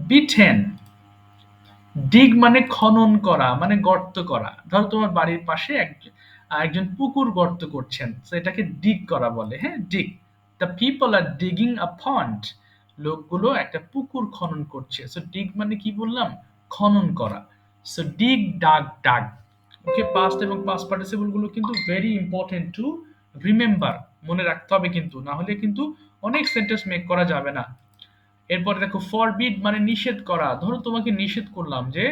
Beaten, ডিগ মানে খনন করা, মানে গর্ত করা। ধরো তোমার বাড়ির পাশে একজন পুকুর গর্ত করছেন, তো এটাকে ডিগ করা বলে। হ্যাঁ, ডিগ। দ্য পিপল আর ডিগিং আ পন্ড, লোকগুলো একটা পুকুর খনন করছে। সো ডিগ মানে কি বললাম? খনন করা। So dig, dug, dug. Okay, past এবং পাস্ট পার্টিসিপল গুলো কিন্তু ভেরি ইম্পর্টেন্ট টু রিমেম্বার, মনে রাখতে হবে কিন্তু, না হলে কিন্তু অনেক সেন্টেন্স মেক করা যাবে না। এরপরে দেখো ফরবিড মানে নিষেধ করা। ধরো তোমাকে নিষেধ করলাম যে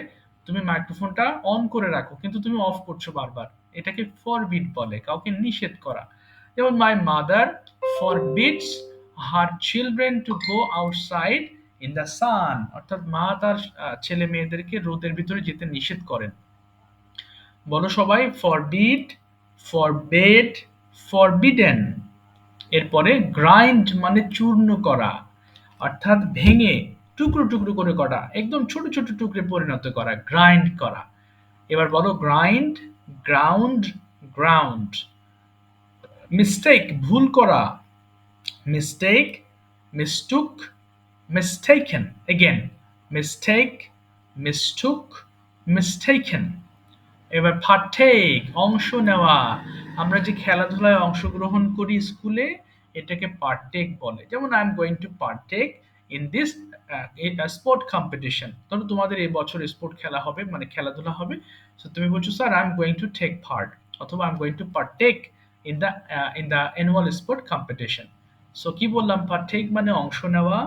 তুমি মাইক্রোফোনটা অন করে রাখো, কিন্তু তুমি অফ করছো বারবার, এটাকে ফরবিড বলে, কাউকে নিষেধ করা। যেমন my mother forbids her children to go outside in the sun, অর্থাৎ মা তার ছেলে মেয়েদেরকে রোদের ভিতরে যেতে নিষেধ করেন। বলো সবাই, ফরবিড, ফরবেড, ফরবিডেন। এরপরে গ্রাইন্ড মানে চূর্ণ করা, অর্থাৎ ভেঙে টুকরো টুকরো করে করা, একদম ছোট ছোট টুকরে পরিণত করা, গ্রাইন্ড করা। এবার বলো গ্রাইন্ড, গ্রাউন্ড, গ্রাউন্ড। মিস্টেক ভুল করা, mistake, mistook, mistaken. Again mistake, mistook, mistaken. এবার পার্টেক অংশ নেওয়া, আমরা যে খেলাধুলায় অংশগ্রহণ করি স্কুলে, এটাকে পার্টেক বলে। যেমন I am going to partake in this sport competition. ধরো তোমাদের এই বছর স্পোর্ট খেলা হবে, মানে খেলাধুলা হবে। সো তুমি বলছো sir I am going to take part, অথবা I am going to partake in the annual sport competition. So কি বললাম? পার্টেক মানে অংশ নেওয়া,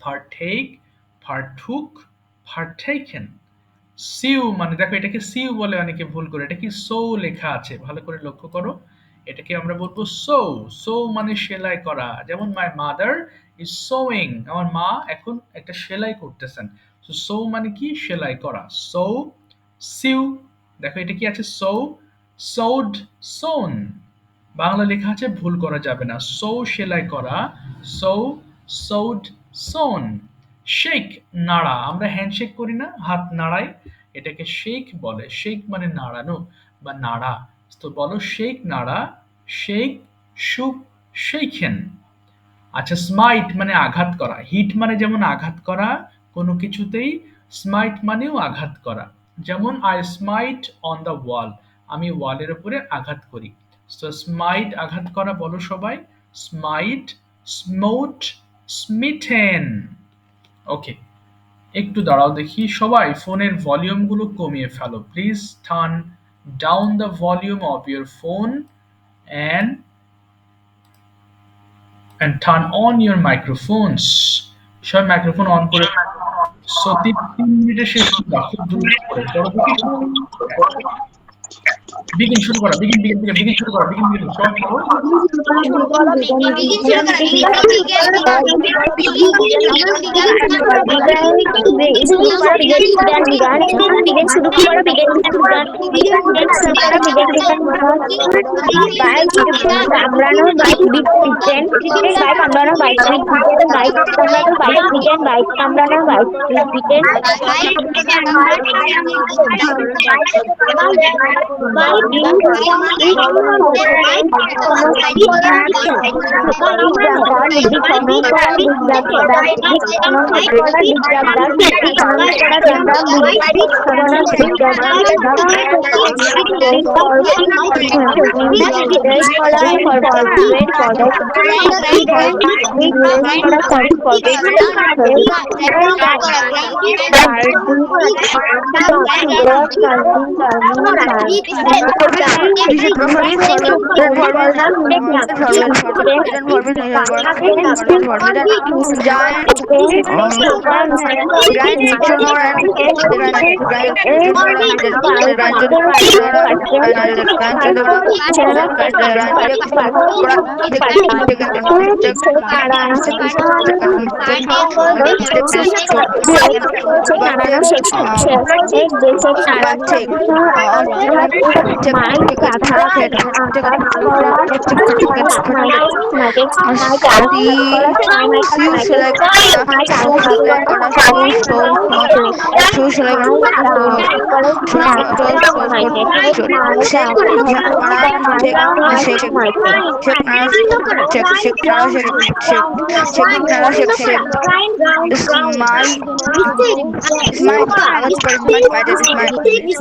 পার্টেক, পার্টুক, পার্টেকেন। সিউ মানে দেখো, এটাকে সিউ বলে অনেকে ভুল করে, এটা কি সো লেখা আছে, ভালো করে লক্ষ্য করো। এটাকে আমরা বলবো সো। সো মানে সেলাই করা। যেমন মাই মাদার ইজ সোয়িং, আমার মা এখন একটা সেলাই করতেছেন। সো সো মানে কি? সেলাই করা। So, sew. দেখো এটা কি আছে? সো, সোড, সোন। বাংলা লেখা আছে, ভুল করা যাবে না। সো সেলাই করা, সো, সোড, সোন। শেক নাড়া, আমরা হ্যান্ডশেক করি না, হাত নাড়াই, এটাকে শেক বলে। শেক মানে নাড়ানো বা নাড়া। তো বলো শেক নাড়া, শেক, শুক, শেখেন। আচ্ছা, স্মাইট মানে আঘাত করা। হিট মানে যেমন আঘাত করা কোনো কিছুতেই, স্মাইট মানেও আঘাত করা। যেমন আই স্মাইট অন দ্য ওয়াল, আমি ওয়ালের উপরে আঘাত করি। তো স্মাইট আঘাত করা, বলো সবাই, স্মাইট, স্মোট, স্মিটেন। ওকে, একটু দাঁড়াও দেখি, সবাই ফোনের ভলিউম গুলো কমিয়ে ফেলো please. Turn down the volume of your phone and turn on your microphones. সবাই মাইক্রোফোন অন করে সো 3 মিনিটে শেষ করবা, খুব দ্রুত করে করো দেখি। বিগিন শুরু করা, বিগিন বিগিন থেকে বিগিন শুরু করা, বিগিন বিগিন সবাই করো। দেশের সার্বভৌমত্ব অর্জন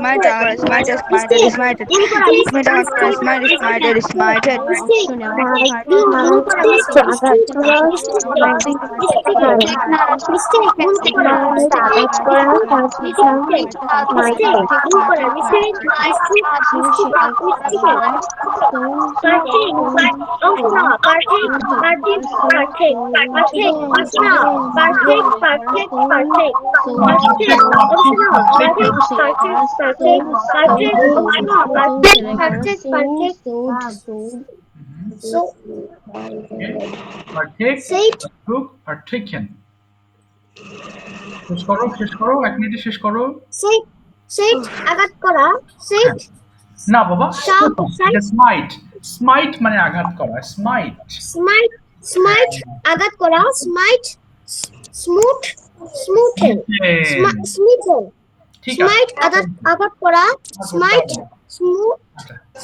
মাইট আঘাত করা মাইট আঘাত করা আর taken শেষ করো 1 মিনিটে শেষ করো আঘাত করা না বাবা স্মাইট মানে আঘাত করা স্মাইট আঘাত করা স্মুথেন ঠিক স্মাইট আঘাত করা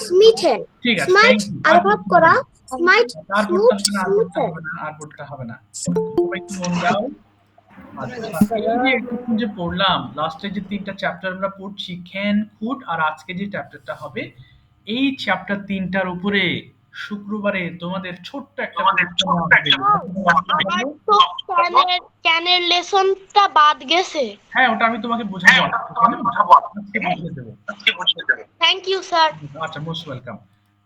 স্মিথেন ঠিক আছে স্মাইট আঘাত করা স্মাইট আর পড়তে হবে না সবাই একটু মন দাও আচ্ছা এই যে একটু যে পড়লাম লাস্টে যে 3টা চ্যাপ্টার আমরা পড়ছি ক্যান কুড আর আজকে যে চ্যাপ্টারটা হবে এই চ্যাপ্টার 3টার উপরে শুক্রবারে তোমাদের ছোট্ট একটা ক্যানের লেসনটা বাদ গেছে। হ্যাঁ ওটা আমি তোমাকে বোঝাবো থ্যাংক ইউ স্যার। আচ্ছা মোস্ট ওয়েলকাম।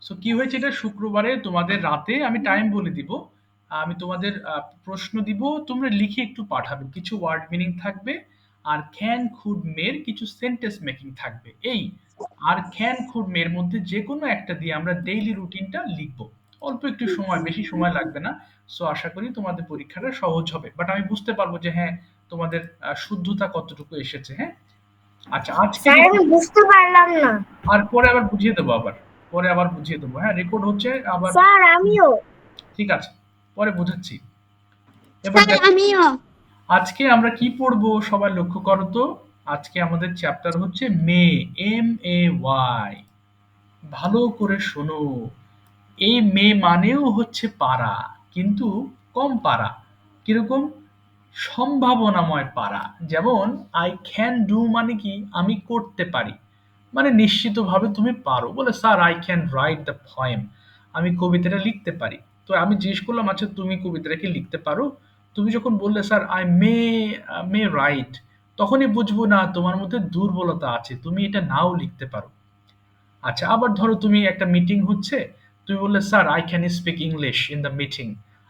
সো কি হয়েছে এটা শুক্রবারে তোমাদের রাতে আমি টাইম বলে দিব, আমি তোমাদের প্রশ্ন দিব, তোমরা লিখে একটু পাঠাবে, কিছু ওয়ার্ড মিনিং থাকবে আর ক্যান খুড মের কিছু সেন্টেন্স মেকিং থাকবে। এই আর ক্যান খুড মের মধ্যে যে কোনো একটা দিয়ে আমরা ডেইলি রুটিনটা লিখবো, অল্প একটু সময়, বেশি সময় লাগবে না। সো আশা করি তোমাদের পরীক্ষাটা সহজ হবে, বাট আমি বুঝতে পারবো যে হ্যাঁ তোমাদের শুদ্ধতা কতটুকু এসেছে। হ্যাঁ আচ্ছা আজকে আমি বুঝতে পারলাম না, আর পরে আবার বুঝিয়ে দেবো, বুঝিয়ে দেবো। হ্যাঁ রেকর্ড হচ্ছে আবার। স্যার আমিও। ঠিক আছে পরে বোঝাচ্ছি। স্যার আমিও। আজকে আমরা কি পড়বো সবাই লক্ষ্য করো তো। আজকে আমাদের চ্যাপ্টার হচ্ছে মে, MAY। ভালো করে শোনো, এই মে মানেও হচ্ছে পারা, কিন্তু কম পারা। কিরকম? সম্ভাবনাময় পারা। যেমন আই ক্যান ডু মানে কি আমি করতে পারি, মানে নিশ্চিতভাবে তুমি পারো। বলে sir I can write the poem, আমি কবিতাটা লিখতে পারি। তো আমি জিজ্ঞেস করলাম আচ্ছা তুমি কবিতাটা কি লিখতে পারো? তুমি যখন বললে স্যার আই মে রাইট, তখনই বুঝবো না তোমার মধ্যে দুর্বলতা আছে, তুমি এটা নাও লিখতে পারো। আচ্ছা আবার ধরো তুমি একটা মিটিং হচ্ছে, তুমি বললে sir I can speak English in the meeting,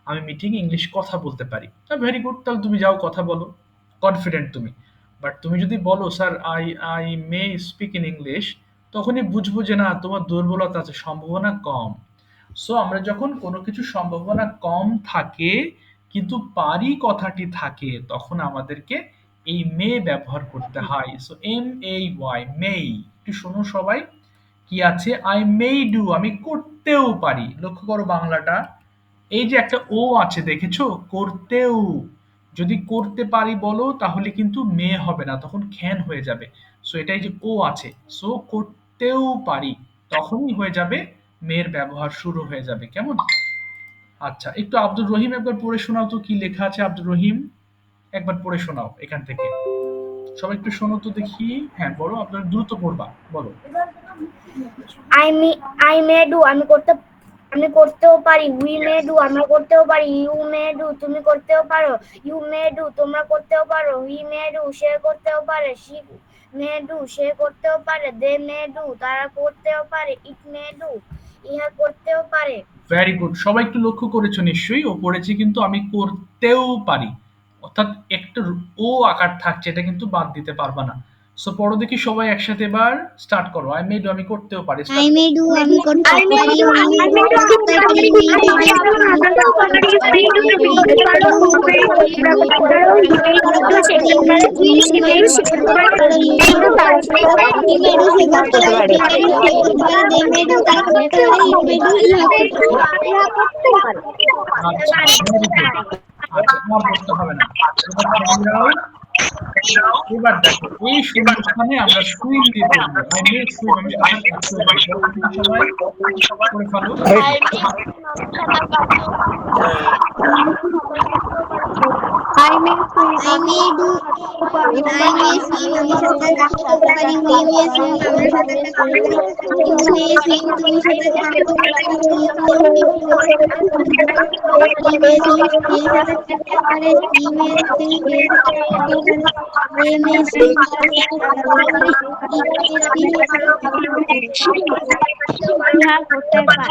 আমি মিটিং ইংলিশ কথা বলতে পারি। ভেরি গুড, তাহলে তুমি যাও কথা বলো, কনফিডেন্ট তুমি। বাট তুমি যদি বলো sir I I may speak in English, তখনই বুঝবো যে না তোমার দুর্বলতা আছে, সম্ভাবনা কম। সো আমরা যখন কোনো কিছু সম্ভাবনা কম থাকে কিন্তু পারি কথাটি থাকে, তখন আমাদেরকে এই মে ব্যবহার করতে হয়। সো MAY মে। একটু শোনো সবাই কি আছে, আই মে ডু আমি করতেও পারি। লক্ষ্য করো বাংলাটা, এই যে একটা ও আছে দেখেছো, করতেও। যদি করতে পারি বলো তাহলে কিন্তু মে হবে না, তখন ক্যান হয়ে যাবে। সো এটাই যে ও আছে, সো করতেও পারি, তখনই হয়ে যাবে মেয়ের ব্যবহার শুরু হয়ে যাবে। কেমন? আচ্ছা একটু আব্দুর রহিম একবার পড়ে শোনাও তো, কি লেখা আছে আব্দুর রহিম, একবার পড়ে শোনাও এখান থেকে। সবাই একটু শোনো তো দেখি। হ্যাঁ বলো, আপনার দ্রুত পড়বা, বলো। আই মে ডু আমি করতেও পারি। উই মে ডু আমরা করতেও পারি। ইউ মে ডু তুমি করতেও পারো। ইউ মে ডু তোমরা করতেও পারো। হি মে ডু সে করতেও পারে। শি মে ডু সে করতেও পারে। দে মে ডু তারা করতেও পারে। ইট মে ডু ইহা করতেও পারে। ভেরি গুড, সবাই একটু লক্ষ্য করেছো নিশ্চয়ই, ও পড়েছি কিন্তু আমি করতেও পারি, অর্থাৎ একটা ও আকার থাকছে, এটা কিন্তু বাদ দিতে পারবা না। সো পড়ো দেখি সবাই একসাথে, এবার স্টার্ট করো। আই মে ডু আমি করতেও পারি। আই মে ডু আমি করতেও পারি। আচ্ছা, very good. আচ্ছা, আর বলতে হবে না। এবার থেমে যাও। এবার দেখো এই শূন্যস্থানে আমরা সুইম দিয়ে বলবো। আই মে সুইম, আমি সাঁতার কাটতে পারি। সবাই করে ফেলো। I mean, সাঁতার কাটতেও I may do, I may swim, আমি সাঁতার কাটতে পারি, we may swim, আমরা সাঁতার কাটতে পারি, you may swim, তুমি সাঁতার কাটতে পারো, you may swim, সে সাঁতার কাটতে পারে, he may swim, এ সাঁতার কাটতে পারে, they may swim, তারা সাঁতার কাটতে পারে, it may swim, এ সাঁতার কাটতে পারে, ইহা করতে পারে।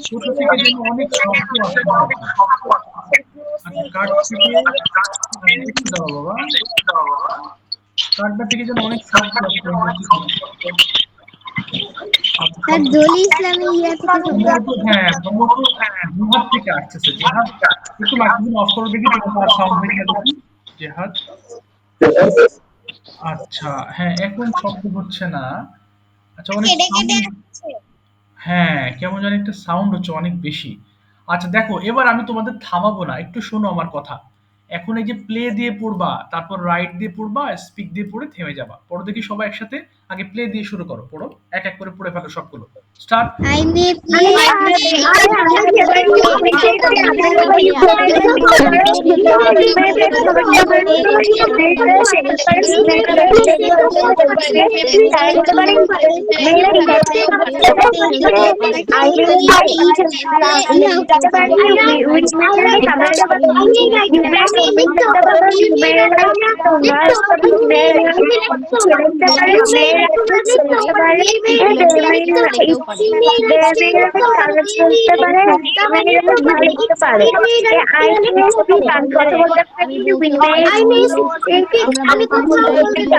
ছোট থেকে যেন অনেক শব্দ আসে। আচ্ছা, কাঠ থেকে একটু দাও বাবা। কাঠটা থেকে যেন অনেক শব্দ আসে। আর দলি ইসলামী ইয়া থেকে সম্ভবত হ্যাঁ, সম্ভবত জিহাদ থেকে আসতেছে। জিহাদ একটু মাইক্রোফোন অফ করে দেখি তোমার সাউন্ড হয়ে দেখি। জিহাদ, আচ্ছা হ্যাঁ, এখন শব্দ হচ্ছে না। আচ্ছা, অনেক হ্যাঁ, কেমন জানি একটা সাউন্ড হচ্ছে অনেক বেশি। আচ্ছা দেখো, এবার আমি তোমাদের থামাবো না, একটু শোনো আমার কথা। এখন এই যে প্লে দিয়ে পড়বা, তারপর রাইট দিয়ে পড়বা, স্পিক দিয়ে পড়ে থেমে যাবা। পড়ো দেখি সবাই একসাথে। আগে প্লে দিয়ে শুরু করো, পড়ো এক এক করে পড়ে ফেলো সবগুলো। স্টার্ট। I may play,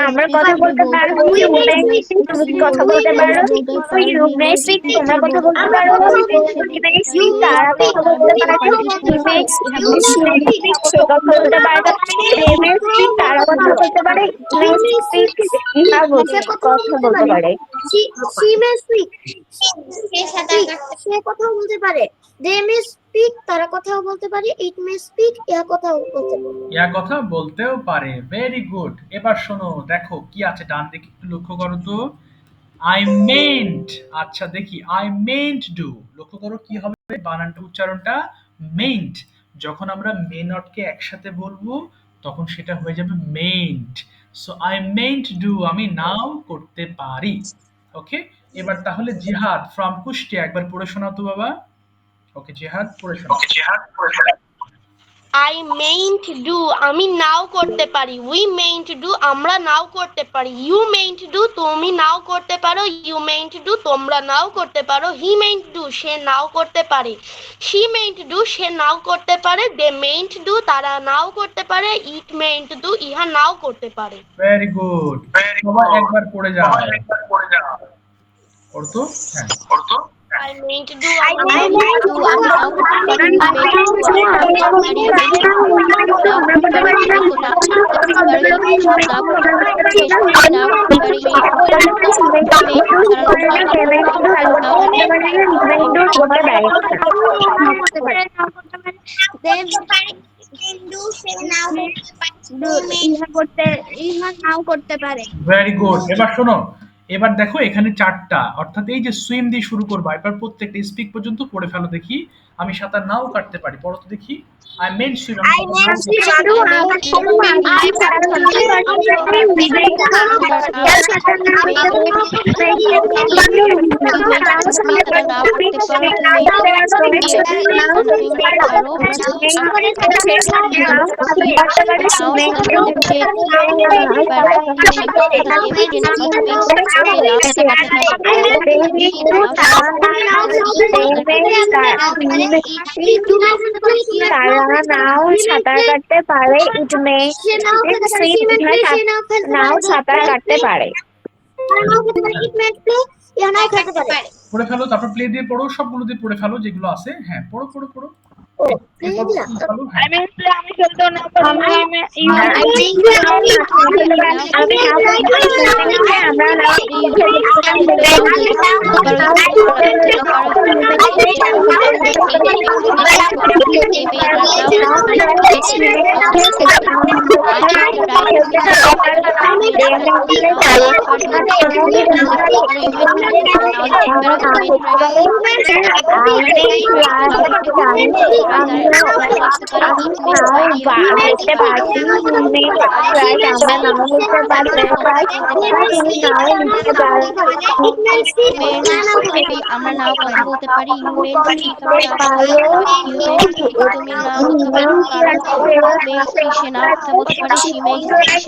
আমরা কথা বলতে পারবো, তুমি কথা বলতে পারো, তোমরা কথা বলতে পারো, তারা কথা বলতে পারে, সে কথা বলতে পারে, তারা কথা বলতে পারে, কথা বলতে পারে। সে কথাও বলতে পারে, they may speak, তারা কথাও বলতে পারে, it may speak, ইহা কথাও বলতে পারে। ইয়া কথা বলতেও পারে। Very good. এবার শোনো, দেখো কি আছে ডান দিকে, একটু লক্ষ্য করো তো। আই মেন্ট, আচ্ছা দেখি, আই মেন্ট ডু। লক্ষ্য করো কি হবে বানানটা, উচ্চারণটা মেন্ট। যখন আমরা মে নটকে একসাথে বলবো তখন সেটা হয়ে যাবে meant. So I meant do, আমি নাও করতে পারি। ওকে, এবার তাহলে জিহাদ ফ্রম কুষ্টিয়া একবার পড়ে শোনাও তো বাবা। ওকে জিহাদ, পড়ে শোনাও। I mayn't do, আমি নাও করতে পারি। We mayn't do, আমরা নাও করতে পারি। You mayn't do, তুমি নাও করতে পারো। You mayn't do, তোমরা নাও করতে পারো। He mayn't do, সে নাও করতে পারে। She mayn't do, সে নাও করতে পারে। They mayn't do, তারা নাও করতে পারে। It mayn't do, ইহা নাও করতে পারে। Very good. সবাই একবার পড়ে যাও। পড়তো হ্যাঁ। I mayn't do, very good. এবার শোনো, এবার দেখো এখানে চারটা, অর্থাৎ এই যে সুইম দিয়ে শুরু করবা, এবার প্রত্যেকটা স্পিক পর্যন্ত পড়ে ফেলো দেখি। আমি সাঁতার নাও কাটতে পারি, পড়ো তো দেখি। আই মেন্ট সুইম, তারা নাও সাঁতার কাটতে পারে, ইট মে নাও সাঁতার কাটতে পারে। পড়ে ফেলো, তারপর প্লে দিয়ে পড়ো, সবগুলো দিয়ে পড়ে ফেলো যেগুলো আছে। হ্যাঁ পড়ো পড়ো পড়ো। আমি খেলতেও না আমরা নাও কথা বলতে পারি ইউ মে স্পিক তুমি নাও কথা বলতে পারো মে স্পিক সে নাও কথা বলতে পারে শি মে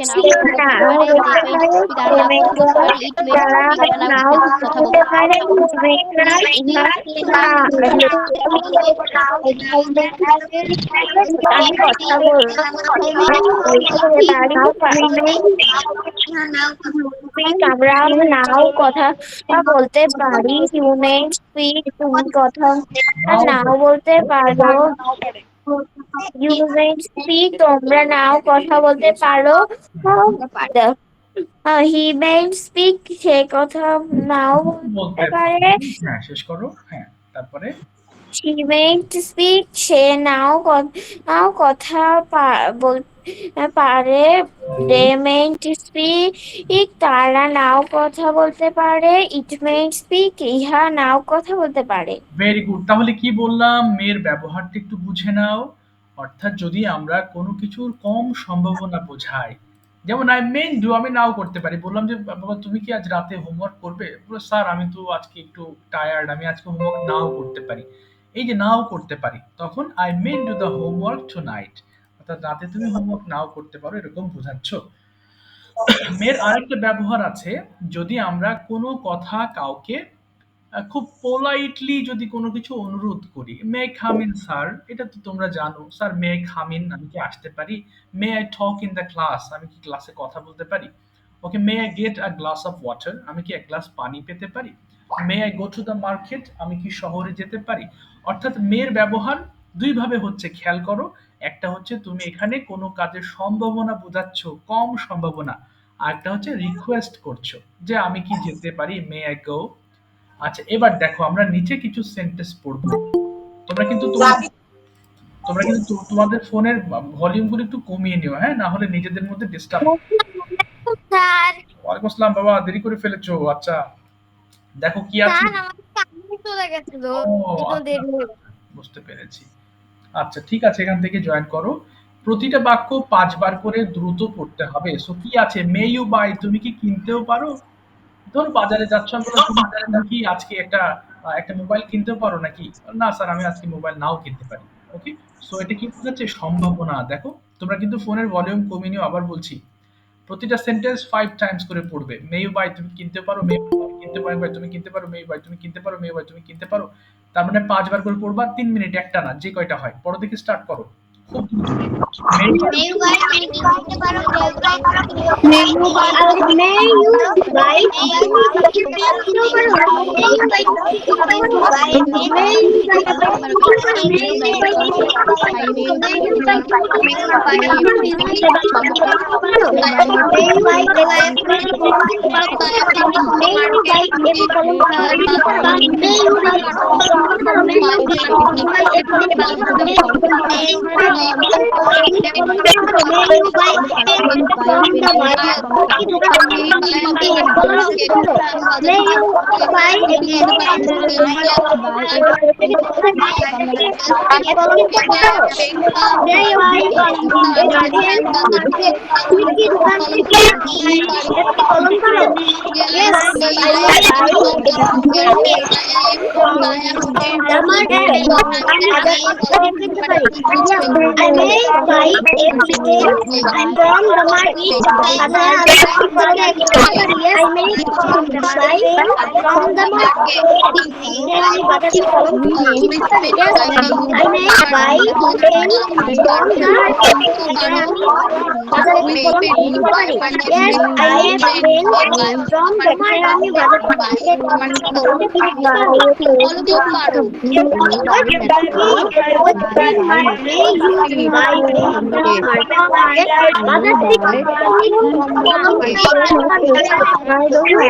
স্পিক সে নাও কথা বলতে পারে দে মে স্পিক তারা নাও কথা বলতে পারে ইট মে স্পিক তারা নাও কথা বলতে পারে আমরা নাও কথা বলতে পারি ইউ মে স্পিক তুমি কথা নাও বলতে পারো ইউ মে স্পিক তোমরা নাও কথা বলতে পারো হি মে স্পিক সে কথা নাও বলতে পারে হ্যাঁ শেষ করো হ্যাঁ তারপরে she meant to speak সে নাও কথা বলতে পারে they meant to speak তারা নাও কথা বলতে পারে it meant speak ইহা নাও কথা বলতে পারে ভেরি গুড তাহলে কি বললাম মেয়ের ব্যবহারটা একটু বুঝে নাও অর্থাৎ যদি আমরা কোনো কিছুর কম সম্ভাবনা বোঝাই যেমন আই মেন ডু আমি নাও করতে পারি বললাম যে বাবা তুমি কি আজ রাতে হোমওয়ার্ক করবে বললো স্যার আমি তো আজকে একটু টায়ার্ড আমি আজকে হোমওয়ার্ক নাও করতে পারি এই যে নাও করতে পারি তখন I mean do the homework tonight অর্থাৎ রাতে তুমি হোমওয়ার্ক নাও করতে পারো এরকম বোঝাচ্ছ মেয়ের আরেকটা ব্যবহার আছে যদি আমরা কোনো কথা কাউকে খুব পোলাইটলি যদি কোনো কিছু অনুরোধ করি may I come in sir এটা তো তোমরা জানো sir may I come in আমি কি আসতে পারি may I talk in the class আমি কি ক্লাসে কথা বলতে পারি okay may I get a glass of water আমি কি এক গ্লাস পানি পেতে পারি may I go to the market আমি কি শহরে যেতে পারি অর্থাৎ মেয়ের ব্যবহার দুইভাবে হচ্ছে খেয়াল করো একটা হচ্ছে তুমি এখানে কোনো কাজের সম্ভাবনা বোঝাচ্ছ কম সম্ভাবনা আর একটা হচ্ছে রিকোয়েস্ট করছো যে আমি কি যেতে পারি মে আই গো আচ্ছা এবার দেখো আমরা নিচে কিছু সেন্টেন্স পড়বো তোমরা কিন্তু তোমাদের ফোনের ভলিউম গুলো একটু কমিয়ে নিও হ্যাঁ না হলে নিজেদের মধ্যে ডিস্টার্ব স্যার ওয়ালাইকুম আসসালাম বাবা দেরি করে ফেলেছো আচ্ছা দেখো কি আছে চলে গেছিল ও বুঝতে পেরেছি আচ্ছা ঠিক আছে এখান থেকে জয়েন করো প্রতিটা বাক্য 5 বার করে দ্রুত পড়তে হবে সো কি আছে মে ইউ বাই তুমি কি কিনতেও পারো ধরো বাজারে যাচ্ছ আমি বললাম তুমি কি আজকে একটা মোবাইল কিনতে পারো নাকি না স্যার আমি আজকে মোবাইল নাও কিনতে পারি ওকে সো এটা কি বোঝাচ্ছে সম্ভাবনা দেখো তোমরা কিন্তু ফোনের ভলিউম কমিয়ে নিও আবার বলছি প্রতিটা সেন্টেন্স 5 টাইমস করে পড়বে মে ইউ বাই তুমি কিনতে পারো মে কিনতে পারো বাই তুমি কিনতে পারো মে ইউ বাই তুমি কিনতে পারো মে ইউ বাই তুমি কিনতে পারো তার মানে 5 বার করে পড়বা 3 মিনিট একটা না যে কয়টা হয় পড়ো দেখে স্টার্ট করো খুব করতে পারো তোমার পরিষ্কার করতে পারো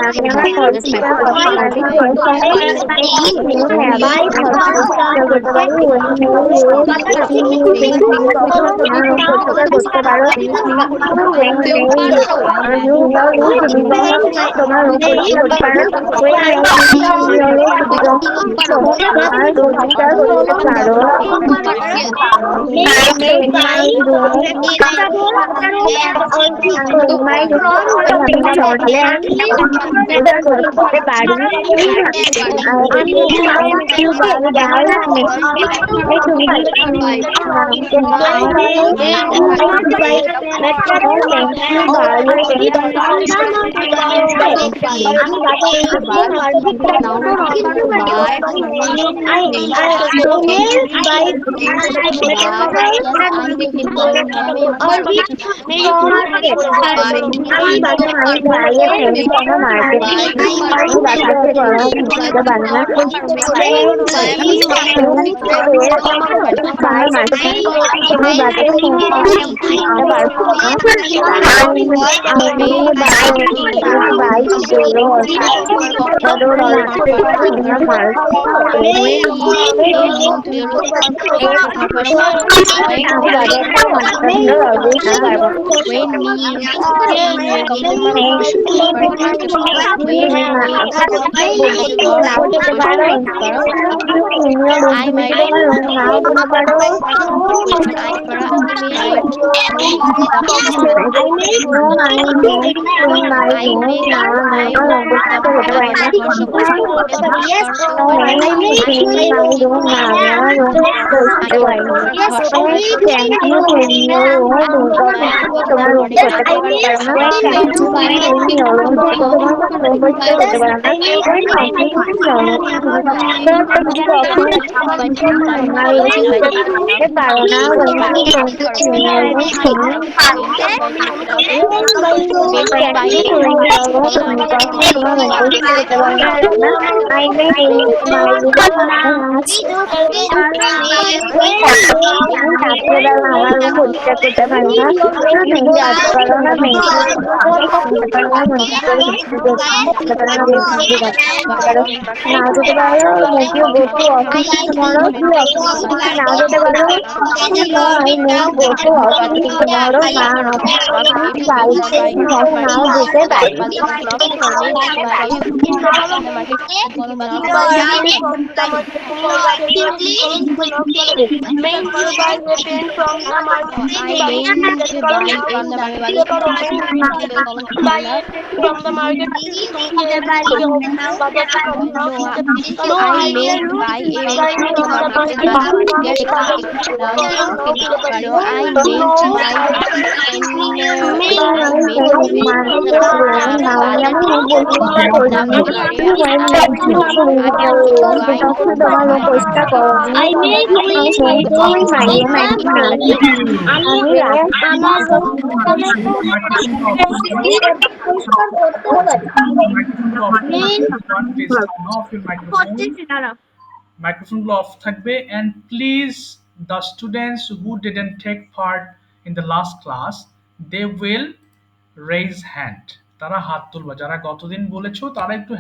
আর পরিষ্কার করতে পারো করতে পারি মাইক্রোফোনগুলো অফ থাকবে and please the students who didn't take part in the last class they will raise hand তারা হাত তুলবে যারা গতদিন বলেছো তারা একটু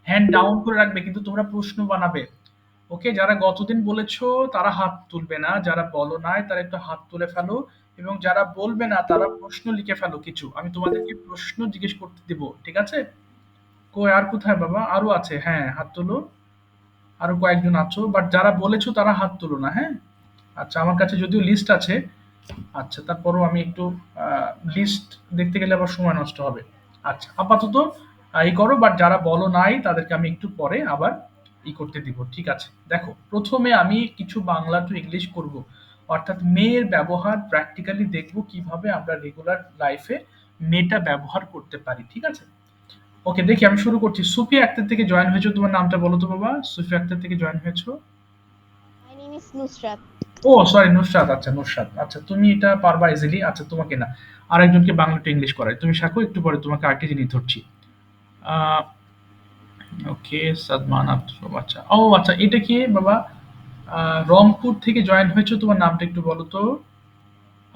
হ্যান্ড ডাউন করে রাখবে কিন্তু তোমরা প্রশ্ন বানাবে ওকে যারা গতদিন বলেছো তারা হাত তুলবে না যারা বলো নাই তারা একটু হাত তুলে ফেলো এবং যারা বলবে না তারা প্রশ্ন লিখে ফেলো কিছু আমি তোমাদেরকে প্রশ্ন জিজ্ঞেস করতে দিব ঠিক আছে কই আর কোথায় বাবা আরো আছে হ্যাঁ হাত তুলো আরো কয়েকজন আছো বাট যারা বলেছো তারা হাত তুলো না হ্যাঁ আচ্ছা আমার কাছে যদিও লিস্ট আছে আচ্ছা তারপরও আমি একটু লিস্ট দেখতে গেলে আবার সময় নষ্ট হবে আচ্ছা আপাতত এই করো বাট যারা বলো নাই তাদেরকে আমি একটু পরে আবার করতে দিব ঠিক আছে দেখো প্রথমে আমি কিছু বাংলা টু ইংলিশ করব অর্থাৎ মেয়ের ব্যবহার প্র্যাকটিক্যালি দেখব কিভাবে আমরা রেগুলার লাইফে মেয়েটা ব্যবহার করতে পারি ঠিক আছে ওকে দেখি আমি শুরু করছি সুফিয়া আক্তার থেকে জয়েন হয়েছো তোমার নামটা বলো তো বাবা সুফিয়া আক্তার থেকে জয়েন হয়েছো My name is Nusrat. ও সরি নুসরাত আচ্ছা নুসরাত আচ্ছা তুমি এটা পারবা ইজিলি আচ্ছা তোমাকে না আরেকজনকে বাংলা টু ইংলিশ করাই তুমি শাখো একটু পরে তোমাকে আরেকটি জিনিস ধরছি ওকে সাদমান আব্দুল আচ্ছা ও আচ্ছা এটা কি বাবা রংপুর থেকে জয়েন হয়েছো তোমার নামটা একটু বলো তো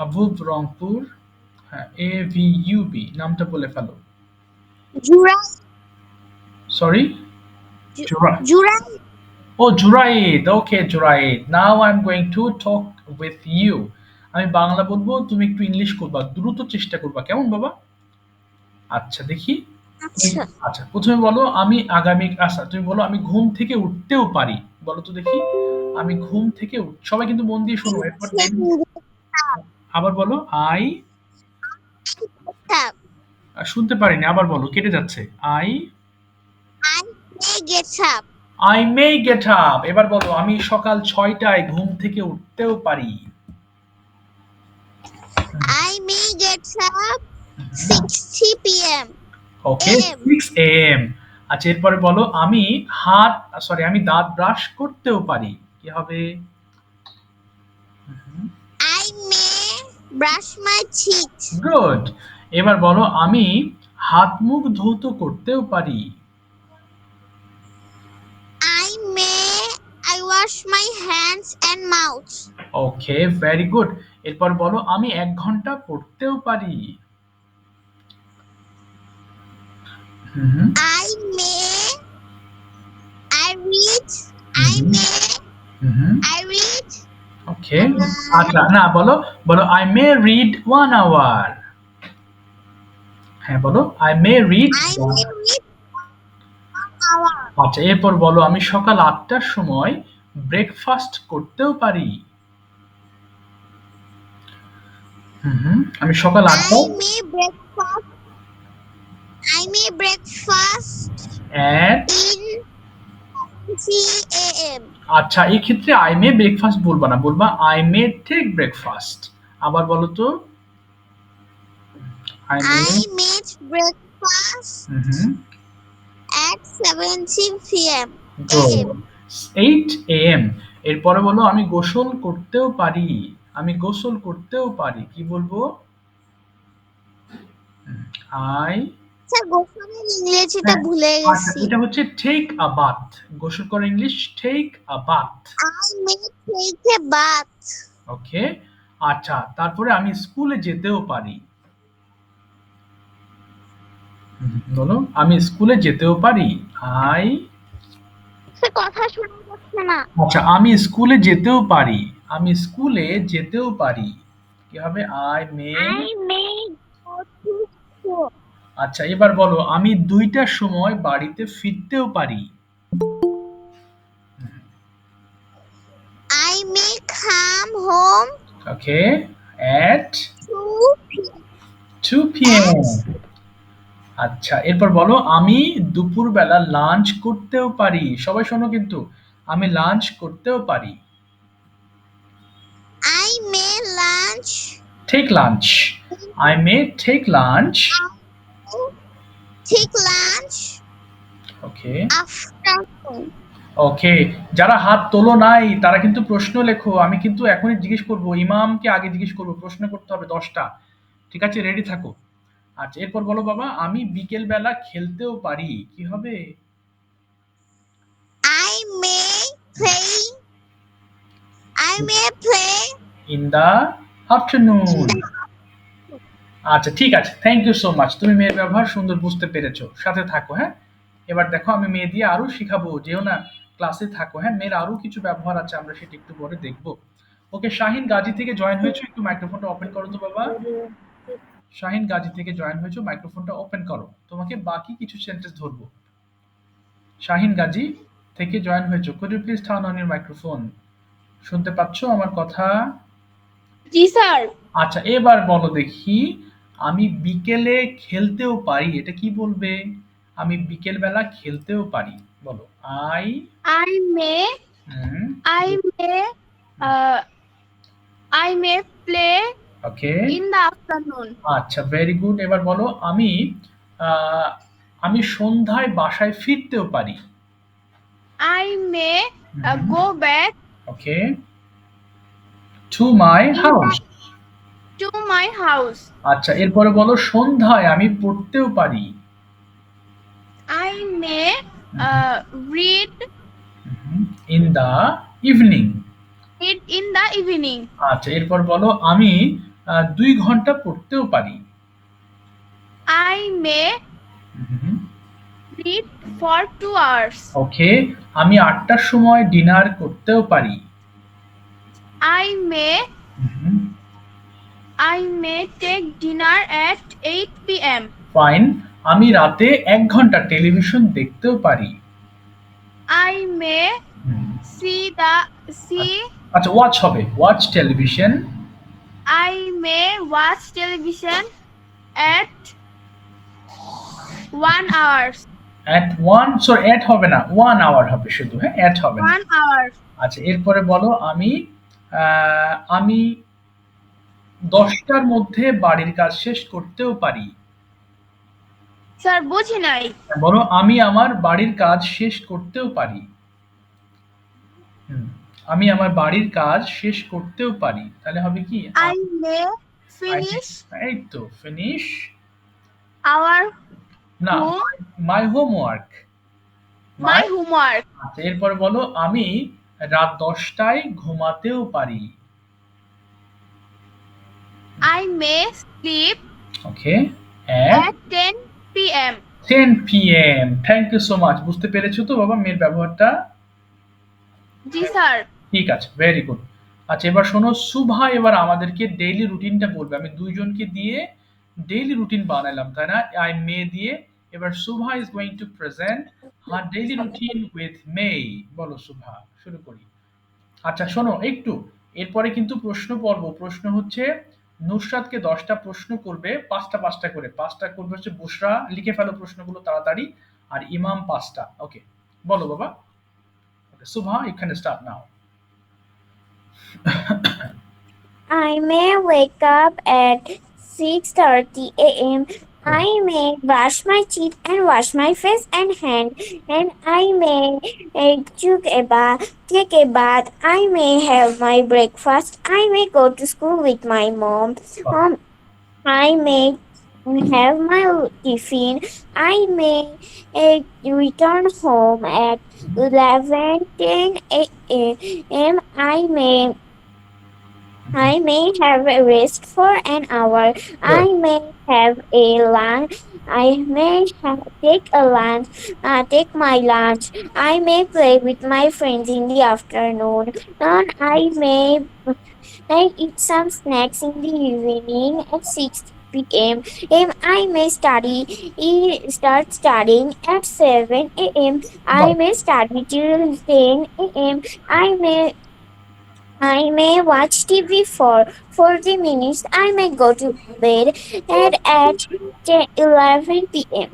আবুব রংপুর। হ্যাঁ, AVUB নামটা বলে ফেলো। জুরা sorry, Jura. জুরাই Oh, Juraid. Okay, Juraid. Now I'm going to talk with you. আমি বাংলা বলবো, তুমি একটু ইংলিশ করবা, দ্রুত চেষ্টা করবা, কেমন বাবা? আচ্ছা দেখি। আচ্ছা আচ্ছা, প্রথমে বলো আমি আগামী, আচ্ছা তুমি বলো আমি ঘুম থেকে উঠতেও পারি। বলো তো দেখি। আমি ঘুম থেকে সবাই কিন্তু মন দিয়ে শোনো, এরপর আবার বলো আই। শুনতে পারিনি, আবার বলো, কেটে যাচ্ছে। I gets up I may get up. এবার বলো আমি সকাল 6টায় ঘুম থেকে উঠতেও পারি। I may get up 6 p.m. Okay, AM. 6 AM। আচ্ছা, এরপরে বলো আমি আমি দাঁত ব্রাশ করতেও পারি। কি হবে? I may brush my teeth. Good. এবার বলো আমি হাত মুখ ধৌত করতেও পারি। I wash my hands and mouth. Okay, very good. এরপর বলো আমি 1 ঘন্টা পড়তেও পারি। হুম, I read. Hmm, I read. ওকে। আচ্ছা, না বলো, বলো আই মে রিড 1 hour। হ্যাঁ বলো I may read. I may read 1 hour. আচ্ছা, এরপর বলো আমি সকাল 8টার সময় ব্রেকফাস্ট করতেও পারি। আমি সকাল 8টায় I may breakfast at। in 3 a.m. আচ্ছা, এই ক্ষেত্রে আই মে ব্রেকফাস্ট বলবা না, বলবা আই মে টেক ব্রেকফাস্ট। আবার বলো তো। I may. I made breakfast at 17 p.m. Good. 8 AM। এরপরে বলো আমি গোসল করতেও পারি। আমি গোসল করতেও পারি, কি বলবো? আই। আচ্ছা গোসলের ইংরেজিটা ভুলে আচ্ছা, গেছি। এটা হচ্ছে টেক আ বাথ। গোসল করা English take a bath. I may take a bath. Okay. আচ্ছা, তারপরে আমি স্কুলে যেতেও পারি। বলো আমি স্কুলে যেতেও পারি। আই। সে কথা শোনা যাচ্ছে না। আচ্ছা, আমি স্কুলে যেতেও পারি। আমি স্কুলে যেতেও পারি, কি হবে? I may. I may go to school. আচ্ছা, এবার বলো আমি 2টার সময় বাড়িতে ফিরতেও পারি। I may come home okay, at 2 2 p.m. আচ্ছা, এরপর বলো আমি দুপুরবেলা লাঞ্চ করতেও পারি। সবাই শোনো কিন্তু, আমি লাঞ্চ করতেও পারি। I may lunch. Take lunch. I may take lunch. Take lunch okay. afternoon. Okay, যারা হাত তোলো নাই তারা কিন্তু প্রশ্ন লেখো। আমি কিন্তু এখনই জিজ্ঞেস করব, ইমামকে আগে জিজ্ঞেস করব, প্রশ্ন করতে হবে 10টা। ঠিক আছে, রেডি থাকো। আচ্ছা, এরপর বলো বাবা আমি বিকেল বেলা খেলতেও পারি। কি হবে? I may play. I may play in the afternoon. আচ্ছা, ঠিক আছে, থ্যাংক ইউ সো মাচ। তুমি মেয়ের ব্যবহার সুন্দর বুঝতে পেরেছো, সাথে থাকো। হ্যাঁ, এবার দেখো আমি মেয়ে দিয়ে আরো শিখাবো, যেও না, ক্লাসে থাকো। হ্যাঁ, মেয়ের আরো কিছু ব্যবহার আছে, আমরা সেটা একটু পরে দেখবো। ওকে, শাহিন গাজী থেকে জয়েন হয়েছো, একটু মাইক্রোফোনটা ওপেন করো তো বাবা। শাহিন গাজী থেকে জয়েন হয়েছো, মাইক্রোফোনটা ওপেন করো, তোমাকে বাকি কিছু সেন্টেন্স ধরবো। শাহিন গাজী থেকে জয়েন হয়েছো, could you please turn on your microphone? শুনতে পাচ্ছো আমার কথা? জি স্যার। আচ্ছা, এবার বলো দেখি আমি বিকেলে খেলতেও পারি, এটা কি বলবে? আমি বিকেল বেলা খেলতেও পারি, বলো। I. I may I may I may play okay. in the afternoon. আচ্ছা, ভেরি গুড। এবার বলো আমি আহ, আমি সন্ধ্যায় বাসায় ফিরতেও পারি। I may go back okay, to my house. to my house. আচ্ছা, এরপরে বলো সন্ধ্যায় আমি পড়তেও পারি। I may read in the evening. it in the evening. আচ্ছা, এরপর বলো আমি 2 ঘন্টা পড়তেও পারি। I may read for 2 hours. ওকে, আমি 8টার সময় ডিনার করতেও পারি। I may take dinner at 8 p.m. Fine, আমি রাতে 1 ঘন্টা টেলিভিশন দেখতেও পারি। I may see আচ্ছা, ওয়াচ হবে, watch television. I may watch television at 1 hour. at 1, sorry at হবে না, 1 আওয়ার হবে শুধু, হ্যাঁ at হবে না। 1 hour. আচ্ছা, এরপরে বলো আমি 10টার মধ্যে বাড়ির কাজ শেষ করতেও পারি। স্যার বুঝি নাই। বলো, আমি আমার বাড়ির কাজ শেষ করতেও পারি। আমি আমার বাড়ির কাজ শেষ করতেও পারি, তাহলে হবে কি? I may finish এই তো, ফিনিশ our না, মাই হোমওয়ার্ক। my homework. আচ্ছা, এরপরে বলো, আমি রাত 10টায় ঘুমাতেও পারি। I may sleep okay, at 10 p.m. 10 p.m. Thank you so much. বুঝতে পেরেছো তো বাবা মেয়ের ব্যবহারটা? জি স্যার। ঠিক আছে, ভেরি গুড। আচ্ছা, এবার শোনো, সুভা এবার আমাদেরকে ডেইলি রুটিনটা বলবে। আমি দুইজনকে দিয়ে ডেইলি রুটিন বানালাম, তাই না? আই মে দিয়ে। এবার Subha is going to present her daily routine with may. বলো সুভা, শুরু করি। আচ্ছা শোনো একটু, এরপরে কিন্তু প্রশ্ন পর্ব। প্রশ্ন হচ্ছে নুসরাতকে 10টা প্রশ্ন করবে, 5টা করে। 5টা করবে হচ্ছে বুশরা। লিখে ফেলো প্রশ্নগুলো তাড়াতাড়ি। আর ইমাম 5টা। ওকে, বলো বাবা। Okay Subha, you can start now. I may wake up at 6:30 a.m. I may brush my teeth and wash my face and hand, and I may take a bath. I may have my breakfast. I may go to school with my mom. I may have my tiffin. I may return home at 11:10 a.m. I may have a rest for an hour. I may have a lunch. I may take my lunch. I may play with my friends in the afternoon. And I may eat some snacks in the evening at 6 p.m. I may start studying at 7 a.m. I may study till 10 a.m. I may watch TV for 40 minutes. I may go to bed at 11 p.m.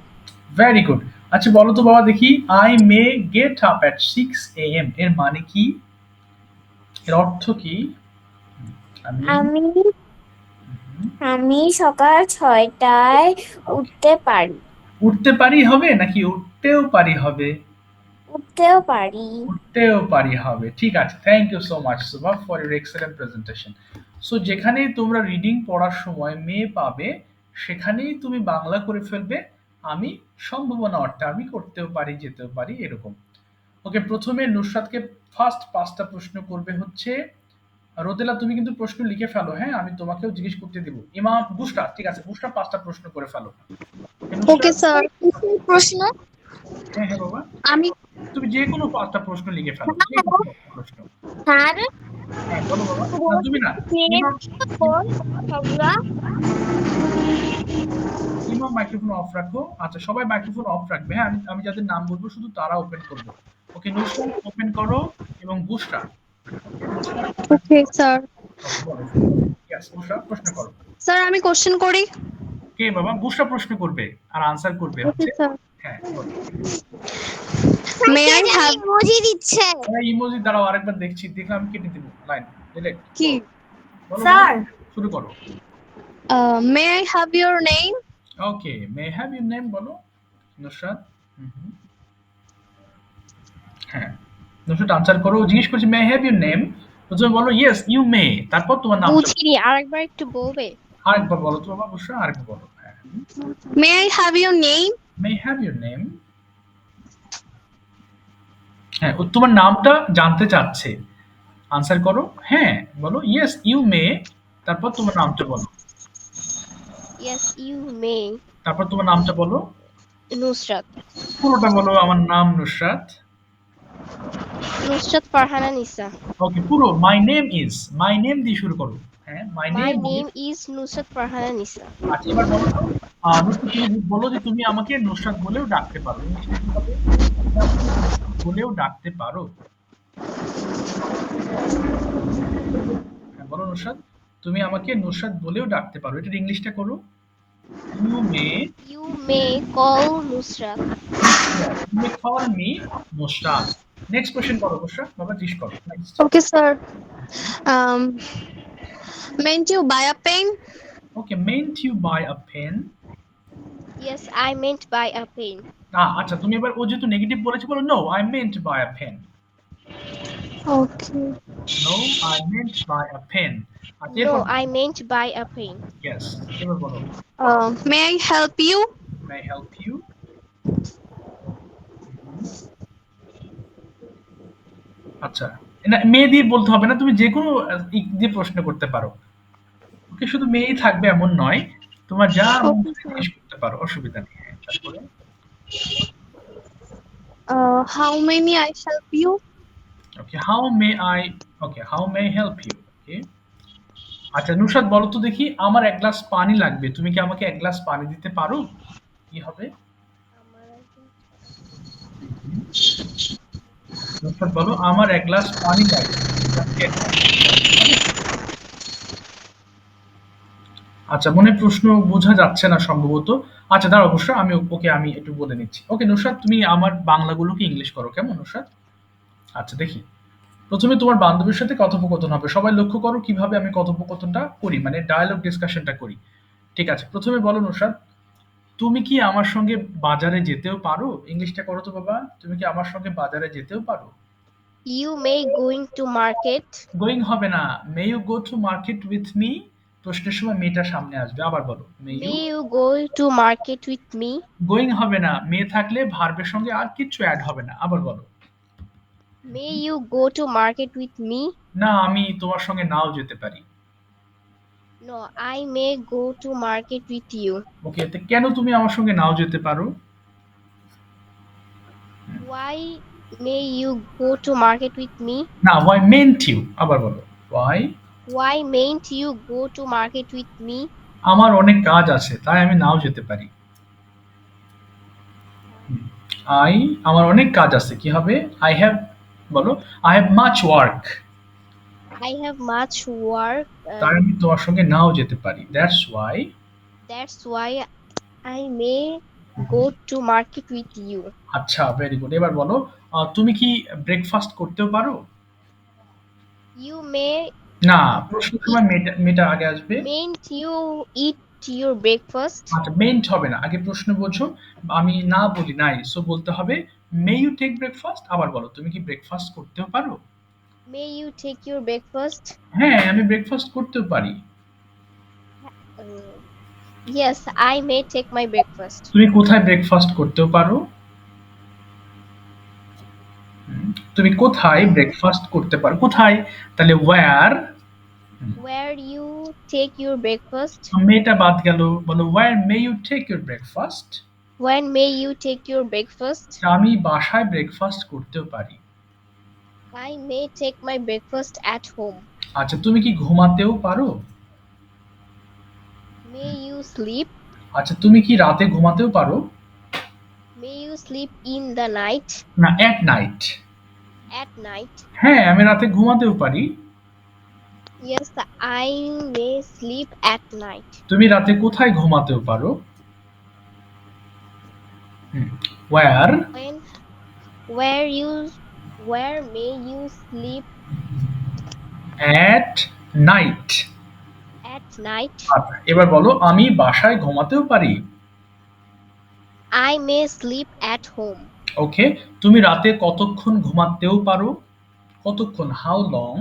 Very good. আচ্ছা বলো তো বাবা দেখি, I may get up at 6 a.m. এর মানে কি? এর অর্থ কি? আমি সকাল 6টায় উঠতে পারি। উঠতে পারি হবে নাকি উঠতেও পারি হবে? উঠতেও পারি। উঠতেও পারি হবে। ঠিক আছে, thank you so much Shubha for your excellent presentation. So যেখানেই তোমরা রিডিং পড়ার সময় মে পাবে, সেখানেই তুমি বাংলা করে ফেলবে আমি সম্ভাবনা অর্থে, আমি করতেও পারি, যেতেও পারি, এরকম। ওকে, প্রথমে নুসরাতকে ফার্স্ট 5টা প্রশ্ন করবে হচ্ছে রোদেলা। তুমি কিন্তু প্রশ্ন লিখে ফেলো, হ্যাঁ? আমি তোমাকেও জিজ্ঞেস করতে দিব। ইমাম বুশরা, ঠিক আছে, বুশরা 5টা প্রশ্ন করে ফেলো। Okay sir. প্রশ্ন? হ্যাঁ হ্যাঁ বাবা, আমি তুমি যে কোনো 5টা প্রশ্ন লিখে ফেলো। প্রশ্ন, স্যার হ্যাঁ বলো বাবা। না তুমি না, ইমাম মাইক্রোফোন অফ রাখো। আচ্ছা, সবাই মাইক্রোফোন অফ রাখবে, হ্যাঁ? আমি যাদের নাম বলবো শুধু তারা ওপেন করবে। ওকে, নুসরাত ওপেন করো এবং বুশরা। Okay sir. ইয়েস, বুশরা প্রশ্ন করো। স্যার আমি কোশ্চেন করি। কে বাবা? বুশরা প্রশ্ন করবে আর আনসার করবে ওকে হচ্ছে। স্যার। হ্যাঁ বলো। মে আই হ্যাভ ইমোজি দিচ্ছে। ইমোজি দাঁড়াও, আরেকবার দেখছি, দেখলাম আমি কেটে দিব লাইন ডিলেক্ট। কি? স্যার শুরু করো। May I have your name? Okay, may have your name বলো নুসরাত। হ্যাঁ, নুসরাত আনসার করো। জিজ্ঞেস করছি মে হ্যাভ ইউর নেম, তুমি বলো ইয়েস ইউ মে, তারপর তোমার নাম। বুঝিনি, আরেকবার একটু বলবে? আরেকবার বলো তো বাবা বুশরা, আরেকবার বলো। হ্যাঁ, may I have your name? May have your name. হ্যাঁ, ও তোমার নামটা জানতে চাচ্ছে, আনসার করো। হ্যাঁ বলো ইয়েস ইউ মে তারপর তোমার নামটা বলো। Yes, you may. তারপর তোমার নামটা বলো। Nusrat. পুরোটা বলো। আমার নাম নুসরাত। Nusrat Farhana Nisa. ওকে, পুরো my name is, my name দিয়ে শুরু করো। হ্যাঁ, মাই My name is. name is Nusrat Farhana Nisa. আচ্ছা, এবার বলো তো, নুসরাত, তুমি বলো যে তুমি আমাকে নুসরাত বলেও ডাকতে পারো। ইংলিশে কি হবে? তুমি আমাকে নুসরাত বলেও ডাকতে পারো। হ্যাঁ, বলো নুসরাত, তুমি আমাকে নুসরাত বলেও ডাকতে পারো। এটার ইংলিশটা করো। You may, You may call Nusrat. You may call me Nusrat. Next question করো নুসরাত, বাবা জিজ্ঞেস করো next. Okay, sir. Um, meant you buy a pen? Okay, meant you buy a pen. Yes, I meant buy a pen. আচ্ছা, তুমি এবার, ও যেহেতু negative বলেছে, বলো no I meant buy a pen. Okay. No I meant buy a pen. আচ্ছা, No, এরপর I meant buy a pen. Yes, এবার বলো May I help you? May I help you. আচ্ছা, না মে দিয়ে বলতে হবে না, তুমি যে কোনো দিয়ে প্রশ্ন করতে পারো। ওকে, শুধু মেয়েই থাকবে এমন নয়, তোমার যা মন Okay, চায় sir. জিজ্ঞেস করতে পারো, অসুবিধা নেই। হ্যাঁ, তারপরে How many I help you? Okay, how may I, okay how may help you. Okay, আচ্ছা নুশাদ, বলো তো দেখি, আমার এক গ্লাস পানি লাগবে, তুমি কি আমাকে এক গ্লাস পানি দিতে পারো? কি হবে? নুশাদ বলো, আমার এক গ্লাস পানি লাগবে, তুমি আমাকে এক গ্লাস পানি দিতে পারো? আচ্ছা, মনে হয় প্রশ্ন বোঝা যাচ্ছে না সম্ভবত। আচ্ছা, দাঁড়াও অবশ্য আমি ওকে আমি একটু বলে নিচ্ছি। ওকে নুশাদ, তুমি আমার বাংলাগুলোকে ইংলিশ করো, কেমন নুশাদ? আচ্ছা, দেখি। প্রথমে তোমার বান্ধবীর সাথে কথোপকথন হবে। সবাই লক্ষ্য করো কিভাবে আমি কথোপকথনটা করি, মানে ডায়ালগ ডিসকাশনটা করি। ঠিক আছে, প্রথমে বলো নুশাদ, তুমি কি আমার সঙ্গে বাজারে যেতেও পারো? ইংলিশটা করো তো বাবা। তুমি কি আমার সঙ্গে বাজারে যেতেও পারো? You may going to market. Going হবে না, may you go to market with me. প্রশ্নের সময় মেয়েটা সামনে আসবে। আবার বলো, may you. May you go to market with me? Going হবে না, মে থাকলে ভার্বের সঙ্গে আর কিচ্ছু অ্যাড হবে না। আবার বলো। May you go to market with me? না, আমি তোমার সঙ্গে নাও যেতে পারি। No, I may go to market with you. ওকে, তো কেন তুমি আমার সঙ্গে নাও যেতে পারো? Why may you go to market with me? না, why meant you। আবার বলো, why। Why mayn't you go to market with me? আমার অনেক কাজ আছে, তাই আমি নাও যেতে পারি। আই, আমার অনেক কাজ আছে, কি হবে? আই হ্যাভ, বলো, I have much work. I have much work. তাই আমি তোমার সঙ্গে নাও যেতে পারি, that's why. That's why I may go to market with you. আচ্ছা, ভেরি গুড। এবার বলো, তুমি কি ব্রেকফাস্ট করতেও পারো? You may না, প্রশ্নের সময় মেয়েটা আগে আসবে। mayn't you eat your breakfast? আচ্ছা, মেন্ট হবে না, আগে প্রশ্ন বোঝো। আমি না বলি নাই, সো বলতে হবে মে ইউ টেক ব্রেকফাস্ট। আবার বলো, তুমি কি ব্রেকফাস্ট করতেও পারো? May you take your breakfast? হ্যাঁ, আমি ব্রেকফাস্ট করতেও পারি। Uh, yes, I may take my breakfast. তুমি কোথায় ব্রেকফাস্ট করতেও পারো? তুমি কোথায় ব্রেকফাস্ট করতে পারো? কোথায়, তাহলে where. Where you take your breakfast? মেয়েটা বাদ গেল, বলো where may you take your breakfast. When may you take your breakfast? আমি বাসায় ব্রেকফাস্ট করতেও পারি। I may take my breakfast at home. আচ্ছা, তুমি কি ঘুমাতেও পারো? May you sleep? আচ্ছা, তুমি কি রাতে ঘুমাতেও পারো? May you sleep in the night? না, এট নাইট। At night? হ্যাঁ, আমি রাতে ঘুমাতেও পারি। Yes, I may sleep at night. তুমি রাতে কোথায় ঘুমাতেও পারো? Where. Where may you sleep at night. at night? আচ্ছা, এবার বলো, আমি বাসায় ঘুমাতেও পারি। I may sleep at home. ওকে, তুমি রাতে কতক্ষণ ঘুমাতেও পারো? কতক্ষণ, how long.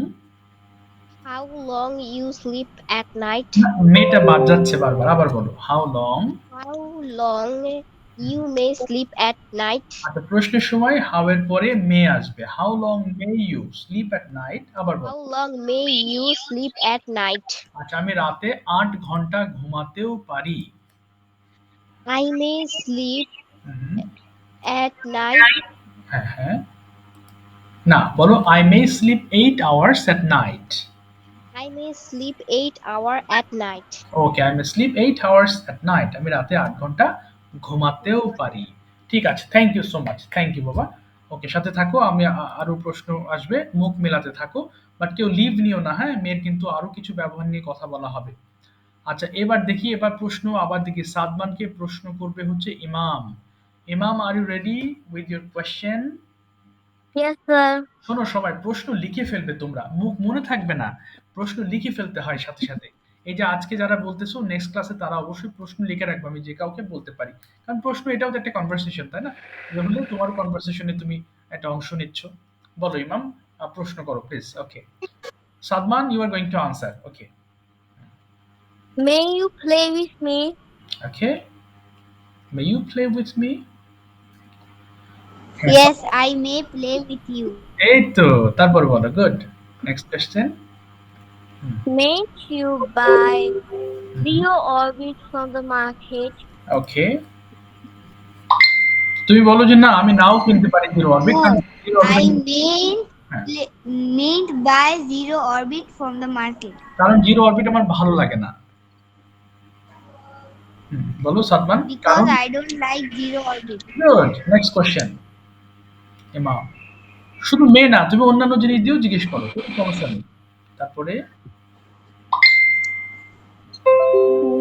How long you sleep at night? মেয়েটা বাদ যাচ্ছে বারবার। আবার বলো, how long. How long You may sleep at night. আচ্ছা, প্রশ্নের সময় হাউ এর পরে মে আসবে। How long may you sleep at night? আবার বলো। How long may you sleep at night? আচ্ছা, আমি রাতে 8 ঘন্টা ঘুমাতেও পারি। I may sleep hmm, at night. হ্যাঁ, হ্যাঁ। না, বলো I may sleep 8 hours at night. I may sleep 8 hours at night. Okay, I may sleep 8 hours at night. আমি রাতে 8 ঘন্টা ঘুমাতেও পারি। ঠিক আছে, thank you so much. Thank you বাবা। ওকে, সাথে থাকো। আমি আরো প্রশ্ন আসবে, মুখ মেলাতে থাকো। বাট কেউ লিভ নিও না, হ্যাঁ? মেয়ের কিন্তু আরো কিছু ব্যবহার নিয়ে কথা বলা হবে। আচ্ছা, এবার দেখি, এবার প্রশ্ন আবার দেখি সাদমানকে প্রশ্ন করবে হচ্ছে Imam. Imam, are you ready with your question? Yes, sir. শোনো সবাই, প্রশ্ন লিখে ফেলবে তোমরা, মুখ মনে থাকবে না, প্রশ্ন লিখে ফেলতে হয় সাথে সাথে। এই যে আজকে যারা বলতেছো, নেক্সট ক্লাসে তারা অবশ্যই প্রশ্ন লিখে রাখবে, আমি যে কাউকে বলতে পারি। কারণ প্রশ্ন এটাও তো একটা কনভারসেশন, তাই না? হলে তোমার কনভারসেশনে তুমি একটা অংশ নিচ্ছ। বলো ইমাম, প্রশ্ন করো please. Okay, Sadman, you are going to answer. Okay, May you play with me? Okay, may you play with me? Yes, I may play with you. এই তো, তারপর বলো, good. Next question. May you buy Zero Orbit from the market? ওকে, তুমি বলো যে না, আমি নাও কিনতে পারি জিরো অরবিট। No, কারণ zero I orbit, meant buy zero orbit from the market. কারণ জিরো অরবিট আমার ভালো লাগে না। বলো সাদমান, Because কারণ? I don't like zero orbit. Good. Next question ইমাম। শুধু মে না, তুমি অন্যান্য জিনিস দিয়েও জিজ্ঞেস করো, কোনো সমস্যা নেই। তারপরে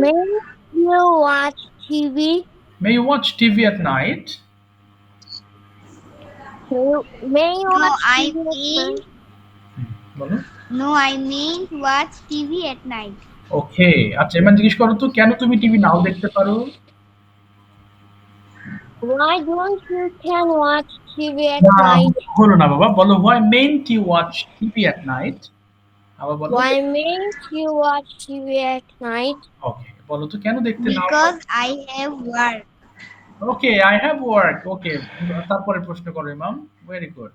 May you watch TV? May you watch TV at night? May you No, watch I TV at mean night? বলো। no, I meant watch TV at night. ওকে, আচ্ছা, এবার জিজ্ঞেস করো তো, কেন তুমি টিভি নাও দেখতে পারো? Why don't you can watch TV at না, night? হলো না বাবা, বলো why meant you watch TV at night? আবার বলো। Why mayn't you watch TV at night? ওকে, বলো তো কেন দেখতে নাও? Because I have work. Okay, I have work. Okay, তারপরে প্রশ্ন করো Imam. Very good.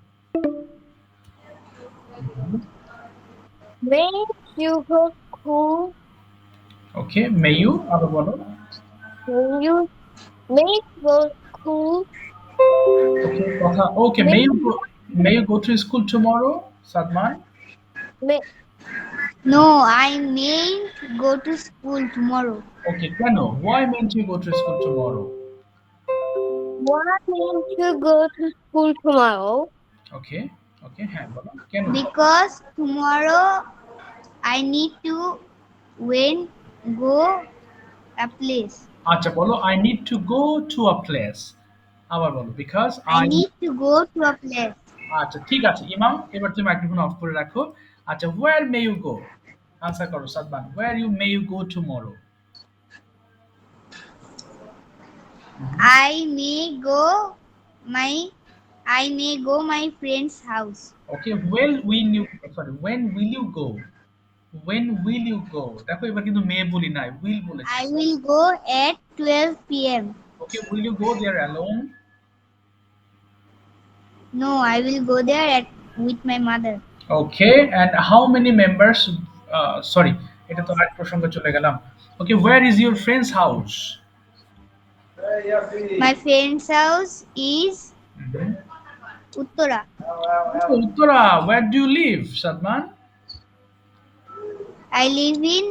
Mayn't you go school? Okay, may you, আবার বলো। May you go school? Okay, কথা। Okay, may you go to school tomorrow? Sadman? May, No, I meant go to school tomorrow. Okay, কেন? Why meant you go to school tomorrow? why mayn't you go to school tomorrow? Okay, okay, হ্যাঁ বলো কেন? Because tomorrow I need to go a place. আচ্ছা, বলো I need to go to a place. আবার বলো because I need to go to a place. আচ্ছা, ঠিক আছে ইমাম, এবার তুমি মাইক্রোফোন অফ করে রাখো। আচ্ছা, হোয়ার মে ইউ গো? আনসার করো Sadman, where may you go tomorrow? I may go my friend's house. Okay, when will you go? When will you go? দেখো এবার কিন্তু মে বলি নাই, উইল বলেছি। I will go at 12 p.m. Okay, will you go there alone? No, I will go there with my mother. Okay, and how many members? Sorry, এটা তো আরেক প্রসঙ্গে চলে গেলাম। Okay, where is your friend's house? My friend's house is Uttara. Uttara, where do you live, Sadman? I live in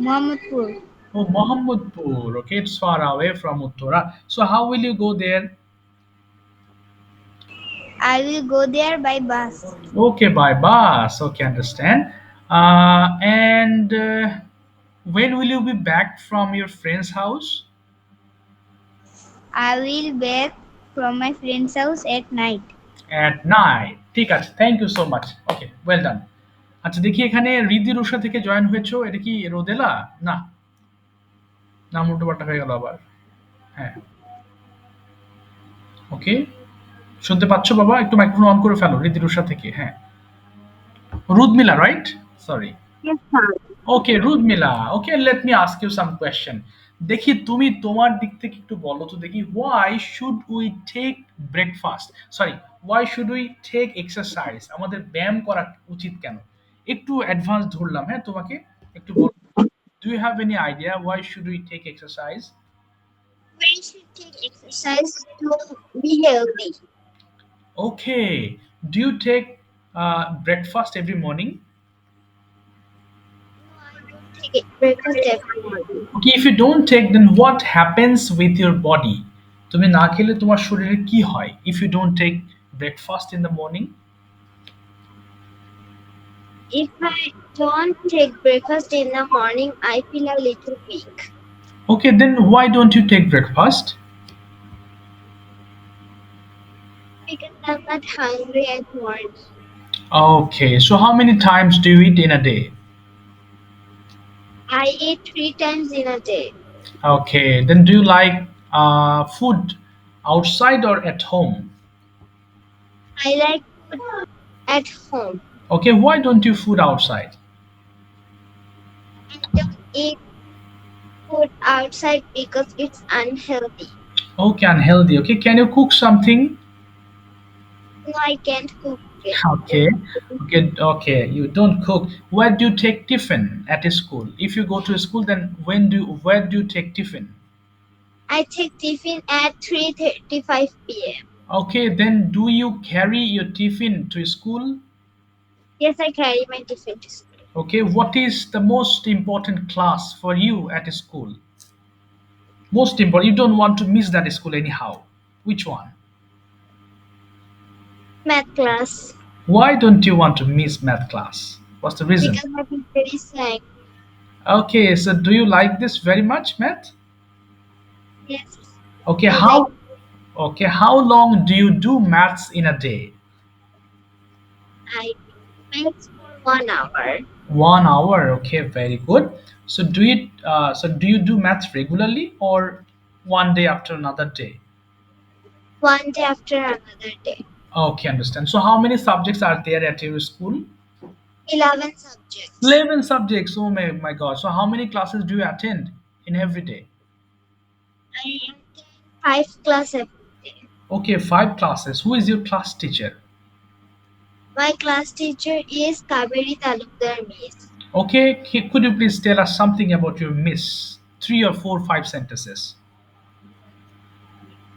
Mohammadpur. Oh, Mohammadpur. Okay, it's far away from Uttara. So how will you go there? I will go there by bus. Okay, by bus. Okay, understand. And when will you be back from your friend's house? I will back from my friend's house at night. At night. ঠিক আছে, thank you so much. Okay, well done. আচ্ছা, দেখি এখানে রিদি রুষা থেকে join হয়েছো, এটা কি রোদেলা? না, নাম উল্টোপাল্টা হয়ে গেল আবার। হ্যাঁ, ওকে, শুনতে পাচ্ছ বাবা? একটু মাইক্রোফোন অন করে ফেলো রিদি রুষা থেকে। হ্যাঁ, Rudmila, right? Sorry. Yes, sir. Okay, Rudmila. Okay, let me ask you some question. দেখি তুমি তোমার দিক থেকে একটু বলো তো দেখি, why should we take breakfast, sorry, why should we take exercise, আমাদের ব্যায়াম করা উচিত কেন? একটু অ্যাডভান্স ধরলাম, হ্যাঁ তোমাকে একটু বলো, do you have any idea why should we take exercise? We should take exercise to be healthy. Okay, do you take breakfast every morning? Take it breakfast every morning. Okay, if you don't take, then what happens with your body? তুমি না খেলে তোমার শরীরে কি হয় if you don't take breakfast in the morning? If I don't take breakfast in the morning, I feel a little weak. Okay, then why don't you take breakfast? Because I'm not hungry at morning. Okay, so how many times do you eat in a day? I eat 3 times in a day. Okay, then do you like food outside or at home? I like food at home. Okay, why don't you food outside? I don't eat food outside because it's unhealthy. Okay, unhealthy. Okay, can you cook something? No, I can't cook it. Okay, okay. You don't cook. Where do you take tiffin at a school? If you go to a school, then where do you take tiffin? I take tiffin at 3:35 p.m. Okay, then do you carry your tiffin to school? Yes, I carry my tiffin to school. Okay, what is the most important class for you at a school? Most important. You don't want to miss that school anyhow. Which one? Math class. Why don't you want to miss math class? What's the reason? Because my teacher is saying, Okay, so do you like this very much, math? yes, Okay, I how like okay, how long do you do maths in a day? I maths for 1 hour. 1 hour. Okay, very good. So do you do maths regularly or one day after another day? One day after another day. Okay, understand. So how many subjects are there at your school? 11 subjects. 11 subjects. Oh my god. So how many classes do you attend in every day? I attend 5 class every day. Okay, 5 classes. Who is your class teacher? My class teacher is Kaberi Talukdar Miss. Okay, could you please tell us something about your miss? 3 or 4, 5 sentences.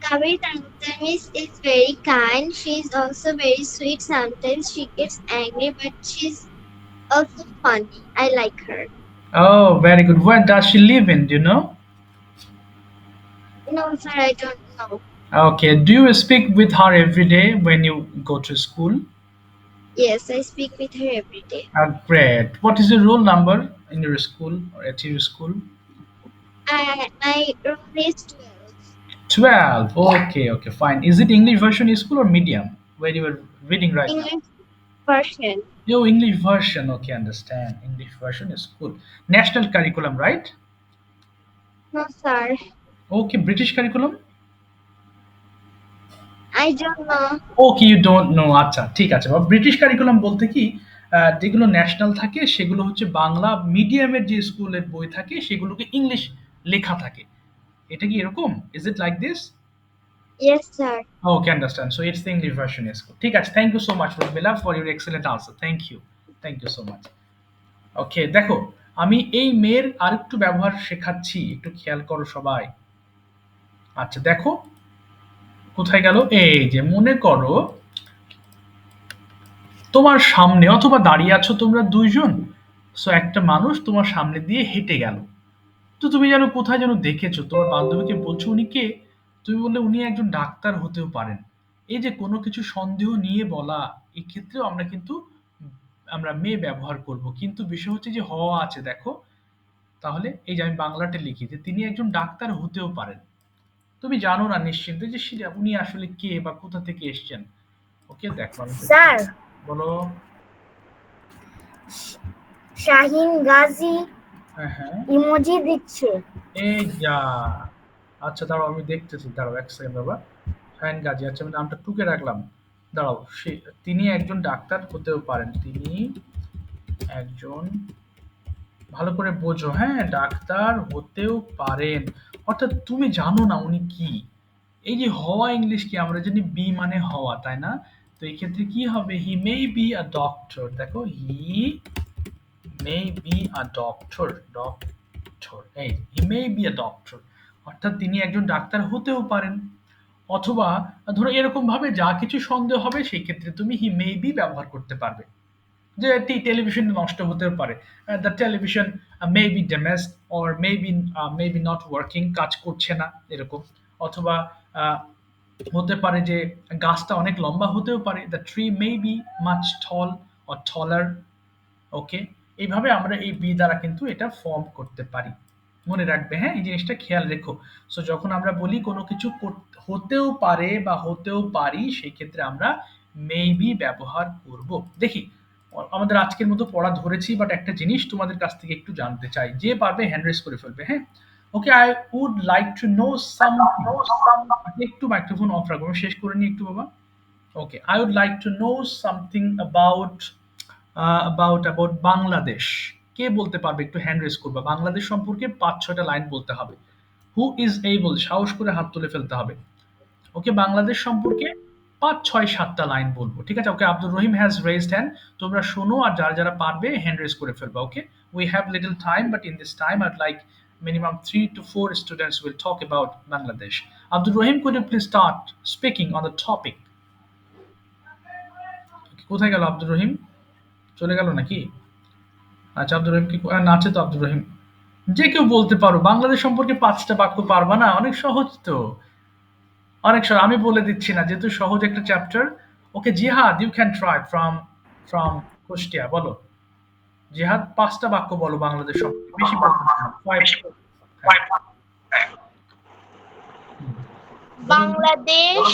Kaberi Talukdar Miss is very kind. She's also very sweet. Sometimes she gets angry, but she's also funny. I like her. Oh, very good. Where does she live in? Do you know? No, sir, I don't know. Okay, do you speak with her every day when you go to school? Yes, I speak with her every day. Great. What is your roll number in your school or at your school? My roll is 12. 12. Okay, fine. Is it English version school or medium where you were reading right now? English version. Yo, English version. Okay, understand. English version is good. National curriculum, right? No, sir. Okay, British curriculum? I don't know. Okay, you don't know. আচ্ছা, ঠিক আছে। বা British curriculum বলতে কি, যেগুলো national থাকে সেগুলো হচ্ছে বাংলা মিডিয়ামের যে স্কুলের বই থাকে সেগুলোকে ইংলিশ লেখা থাকে। এটা কি এরকম? Is it like this? Yes, sir. Okay, understand. So it's the English version is good. ঠিক আছে, thank you so much Rujmila for your excellent answer. Thank you so much. Okay, দেখো আমি এই মেয়ের আরেকটু ব্যবহার শেখাচ্ছি, একটু খেয়াল করো সবাই। আচ্ছা দেখো কোথায় গেল, এই যে মনে করো তোমার সামনে অথবা দাঁড়িয়ে আছো তোমরা দুইজন। সো একটা মানুষ তোমার সামনে দিয়ে হেঁটে গেল। তো তুমি যেন কোথায় যেন দেখেছো, তোমার বান্ধবীকে বলছো উনি কে? তুমি বললে উনি একজন ডাক্তার হতেও পারেন। এই যে কোনো কিছু সন্দেহ নিয়ে বলা, এক্ষেত্রেও আমরা মেয়ে ব্যবহার করব, কিন্তু বিষয় হচ্ছে যে হওয়া আছে দেখো। তাহলে এই যে আমি বাংলাতে লিখি যে তিনি একজন ডাক্তার হতেও পারেন। তুমি জানো না নিশ্চিন্তে যে উনি আসলে কে বা কোথা থেকে এসছেন। ওকে, দেখো আমি স্যার, বলো। শাহিন গাজী হ্যাঁ, ইমোজি দিচ্ছে। এই যা। আচ্ছা দাঁড়াও, আমি দেখতেছি, দাঁড়াও 1 সেকেন্ড বাবা। শাহিন গাজী, আচ্ছা আমি নামটা টুকে রাখলাম। দাঁড়াও, তিনি একজন ডাক্তার হতেও পারেন। তিনি একজন ভালো করে বোঝো, হ্যাঁ, ডাক্তার হতেও পারেন, অর্থাৎ তুমি জানো না উনি কি। এই যে হওয়া ইংলিশ কি আমরা জানি বি মানে হওয়া, তাই না? তো এই ক্ষেত্রে কি হবে, হি মে বি আ ডক্টর, দেখো he may be a doctor, doctor, এই he may be a doctor, অর্থাৎ তিনি একজন ডাক্তার হতেও পারেন। অথবা ধরো এরকম ভাবে যা কিছু সন্দেহ হবে সেই ক্ষেত্রে তুমি হি মে বি ব্যবহার করতে পারবে। যে টেলিভিশন নষ্ট হতেও পারে, the television may be damaged or may be not working, কাজ করছে না এরকম। অথবা আহ, হতে পারে যে গাছটা অনেক লম্বা হতেও পারে, the tree may be much tall or taller. Okay, এইভাবে আমরা এই বি দ্বারা কিন্তু এটা ফর্ম করতে পারি। মনে রাখবে, হ্যাঁ, এই জিনিসটা খেয়াল রেখো। সো যখন আমরা বলি কোনো কিছু হতেও পারে বা হতেও পারি, সেই ক্ষেত্রে আমরা মেবি ব্যবহার করব। দেখি, আমাদের আজকের মতো পড়া ধরেছি, বাট একটা জিনিস তোমাদের কাছ থেকে একটু জানতে চাই, যে পারবে হ্যান্ড রেজ করে ফেলবে, হ্যাঁ। Okay, I would like to know something, একটু মাইক্রোফোন অফ রাখবো, আমি শেষ করে নিই একটু বাবা। Okay, I would like to know something about Bangladesh. কে বলতে পারবে, একটু হ্যান্ড রেজ করবা, বাংলাদেশ সম্পর্কে 5-6টা লাইন বলতে হবে। হু ইজ এবল, সাহস করে হাত তুলে ফেলতে হবে। ওকে, বাংলাদেশ সম্পর্কে 5, 6, 7টা লাইন বলবো, ঠিক আছে? ওকে, Abdur Rahim has raised hand, তোমরা শোনো আর যারা যারা পারবে হ্যান্ড রেজ করে ফেলবা। Okay, we have little time, but in this time I'd like minimum 3 to 4 students will talk about Bangladesh. Abdul Rahim, could you please start speaking on the topic? কোথায় গেল আব্দুর রহিম, চলে গেল নাকি? আচ্ছা, আব্দুর রহিম কি আছে? তো আব্দুর রহিম, যে কেউ বলতে পারো, বাংলাদেশ সম্পর্কে 5টা বাক্য পারবা না? অনেক সহজ তো, অনেক সহজ, আমি বলে দিচ্ছি না, যেহেতু সহজ একটা chapter. Okay Jihad, you can try from Kushtia, বলো জিহাদ, 5টা বাক্য বলো বাংলাদেশ সম্পর্কে, বেশি বলতে হবে না, 5। Bangladesh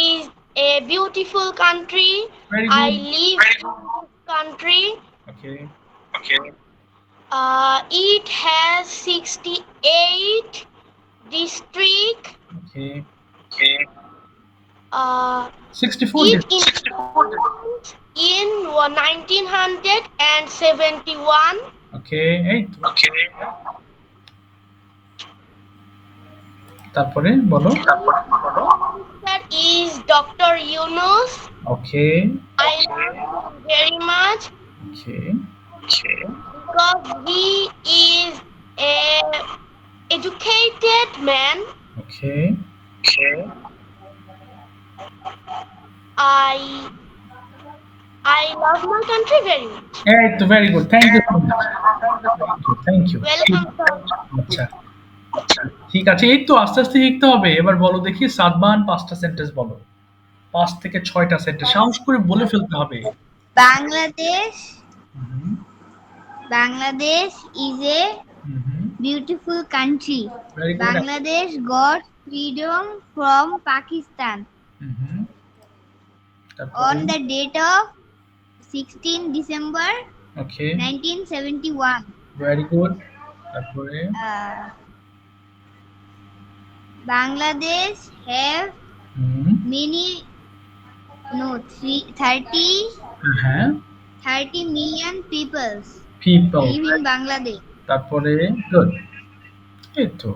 is a beautiful country. Very I good. live in this country. Okay. It has 68 districts. Okay. Uh, 64 it days. in 1971. Okay. এই তো। তারপরে বলো। That is Dr. Yunus. Okay. I love him very much Okay. because he is a educated man. Okay. I love my country very much. এই তো, very good, thank you so much, thank you. Welcome, sir. আচ্ছা, ঠিক আছে, এই তো আস্তে আস্তে শিখতে হবে। এবার বলো দেখি, সাদমান 5টা সেন্টেন্স বলো, 5 থেকে 6টা সেন্টেন্স, সাহস করে বলে ফেলতে হবে। Bangladesh is a beautiful country. Very good. Bangladesh got freedom from Pakistan on the date of 16 December Okay. 1971. Very good. তারপরে Bangladesh have many 30 million people live in Bangladesh. তারপরে গুড, এই তো।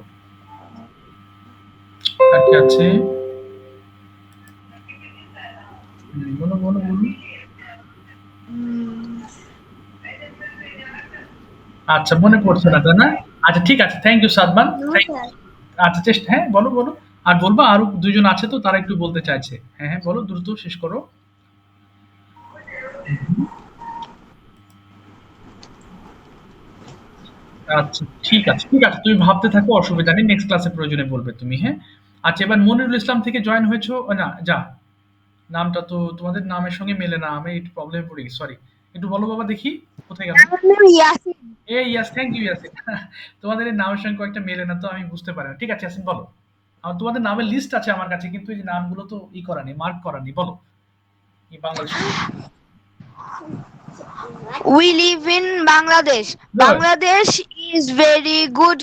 আর কি আছে? বলো। আচ্ছা, মনে পড়ছে না, তাই না? আচ্ছা, ঠিক আছে, থ্যাংক ইউ সাদমান। আচ্ছা, চেষ্টা, হ্যাঁ, বলো। আর বলবা, আরো 2জন আছে তো, তারা একটু বলতে চাইছে। হ্যাঁ, বলো, দ্রুত শেষ করো। আচ্ছা, ঠিক আছে, তুমি ভাবতে থাকো, অসুবিধা নেই, নেক্সট ক্লাসে প্রয়োজনে বলবে তুমি, হ্যাঁ। আচ্ছা, এবার মনিরুল ইসলাম থেকে জয়েন হয়েছো না? যা, নামটা তো তোমাদের নামের সঙ্গে মেলে না, আমি একটু প্রবলেমে পড়ে গেছি, সরি। একটু বলো বাবা দেখি, কোথায় গেল? ইয়াস, থ্যাংক ইউ ইয়াসিন। তোমাদের এই নামের সঙ্গে কয়েকটা মেলে না, তো আমি বুঝতে পারি না। ঠিক আছে ইয়াসিন, বলো। আমার তোমাদের নামের লিস্ট আছে আমার কাছে, কিন্তু এই যে নামগুলো তো করা নেই, মার্ক করা নেই, বলো। এই Bangladesh. We live in Bangladesh. Good. Bangladesh is very good.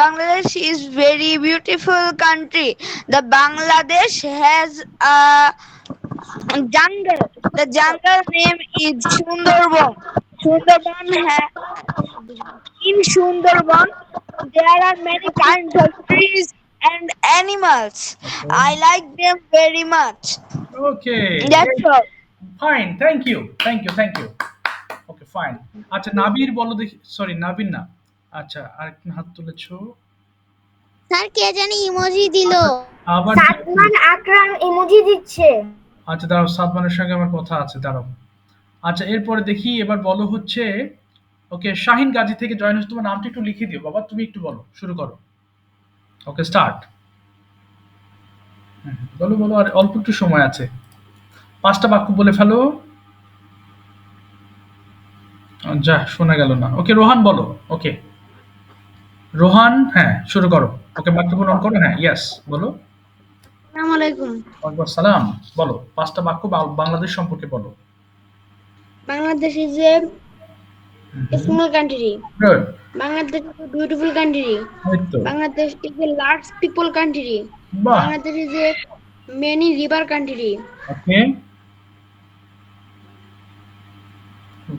Bangladesh is very beautiful country. The Bangladesh has a jungle. The jungle name is Sundarban. Sundarban in Sundarban there are many kinds of trees and animals. I like them very much. Okay, That's all. Fine, thank you, thank you, thank you. Okay, fine. আচ্ছা, নাবির বলো দেখি, sorry নাবির না। আচ্ছা, আরেকটা হাত তুলেছো। Sir কে জানি emoji দিল। আবার সাদমান আকরাম ইমোজি দিচ্ছে। আচ্ছা, দাঁড়াও, সাদমানের সঙ্গে আমার কথা আছে, দাঁড়াও। আচ্ছা, এরপরে দেখি, এবার বলো হচ্ছে, ওকে, শাহিন গাজী থেকে জয়েন হচ্ছে। তোমার নামটা একটু লিখে দিও বাবা, তুমি একটু বলো, শুরু করো। ওকে, স্টার্ট। বলো বলো, আর অল্প একটু সময় আছে, 5টা বাক্য বলে ফেলো। যা, শোনা গেল না। ওকে, রোহান বলো। ওকে, রোহান, হ্যাঁ, শুরু করো। ওকে, মাইক্রোফোন অন করো। হ্যাঁ, ইয়েস, বলো। আসসালামু আলাইকুম। ওয়ালাইকুম সালাম। বলো, 5টা বাক্য বাংলাদেশ সম্পর্কে বলো। Bangladesh is a small country. Good. Bangladesh is a beautiful country. এই তো, Bangladesh is a large people country. বাহ। Bangladesh is a many river country. ওকে,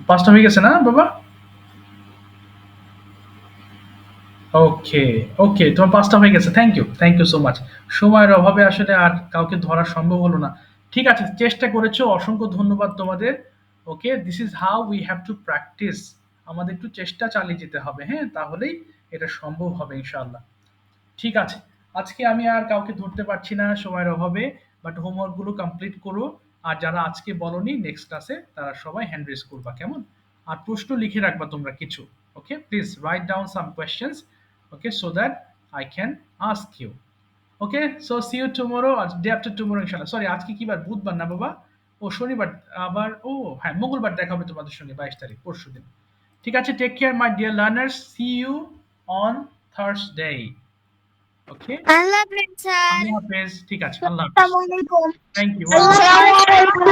5টা হয়ে গেছে না বাবা? ওকে, ওকে, তোমার 5টা হয়ে গেছে। Thank you so much. সময়ের অভাবে আসলে আর কাউকে ধরা সম্ভব হলো না। ঠিক আছে, চেষ্টা করেছো, অসংখ্য ধন্যবাদ তোমাদের। Okay, this is how we have to practise. আমাদের একটু চেষ্টা চালিয়ে যেতে হবে, হ্যাঁ, তাহলেই এটা সম্ভব হবে ইনশাআল্লাহ। ঠিক আছে, আজকে আমি আর কাউকে ধরতে পারছি না সময়ের অভাবে, বাট হোমওয়ার্কগুলো কমপ্লিট করো। আর যারা আজকে বলনি, নেক্সট ক্লাসে তারা সবাই হ্যান্ড রেজ করবা, কেমন? আর প্রশ্ন লিখে রাখবা তোমরা কিছু। Okay, please right down some questions, okay, so that I can ask you. Okay, so see you tomorrow, আর ডে আফটার টুমরো ইনশাআল্লাহ। সরি, আজকে কি বার? বুধবার না বাবা? ও শনিবার। আবার ও হ্যাঁ, মঙ্গলবার দেখা হবে তোমাদের সঙ্গে, 22 তারিখ, পরশুদিন। ঠিক আছে, take care my dear learners, see you on Thursday. Okay, আল্লাহ হাফেজ স্যার। আল্লাহ হাফেজ। ঠিক আছে, আল্লাহ হাফেজ। আসসালামু আলাইকুম। Thank you. Assalamu alaikum.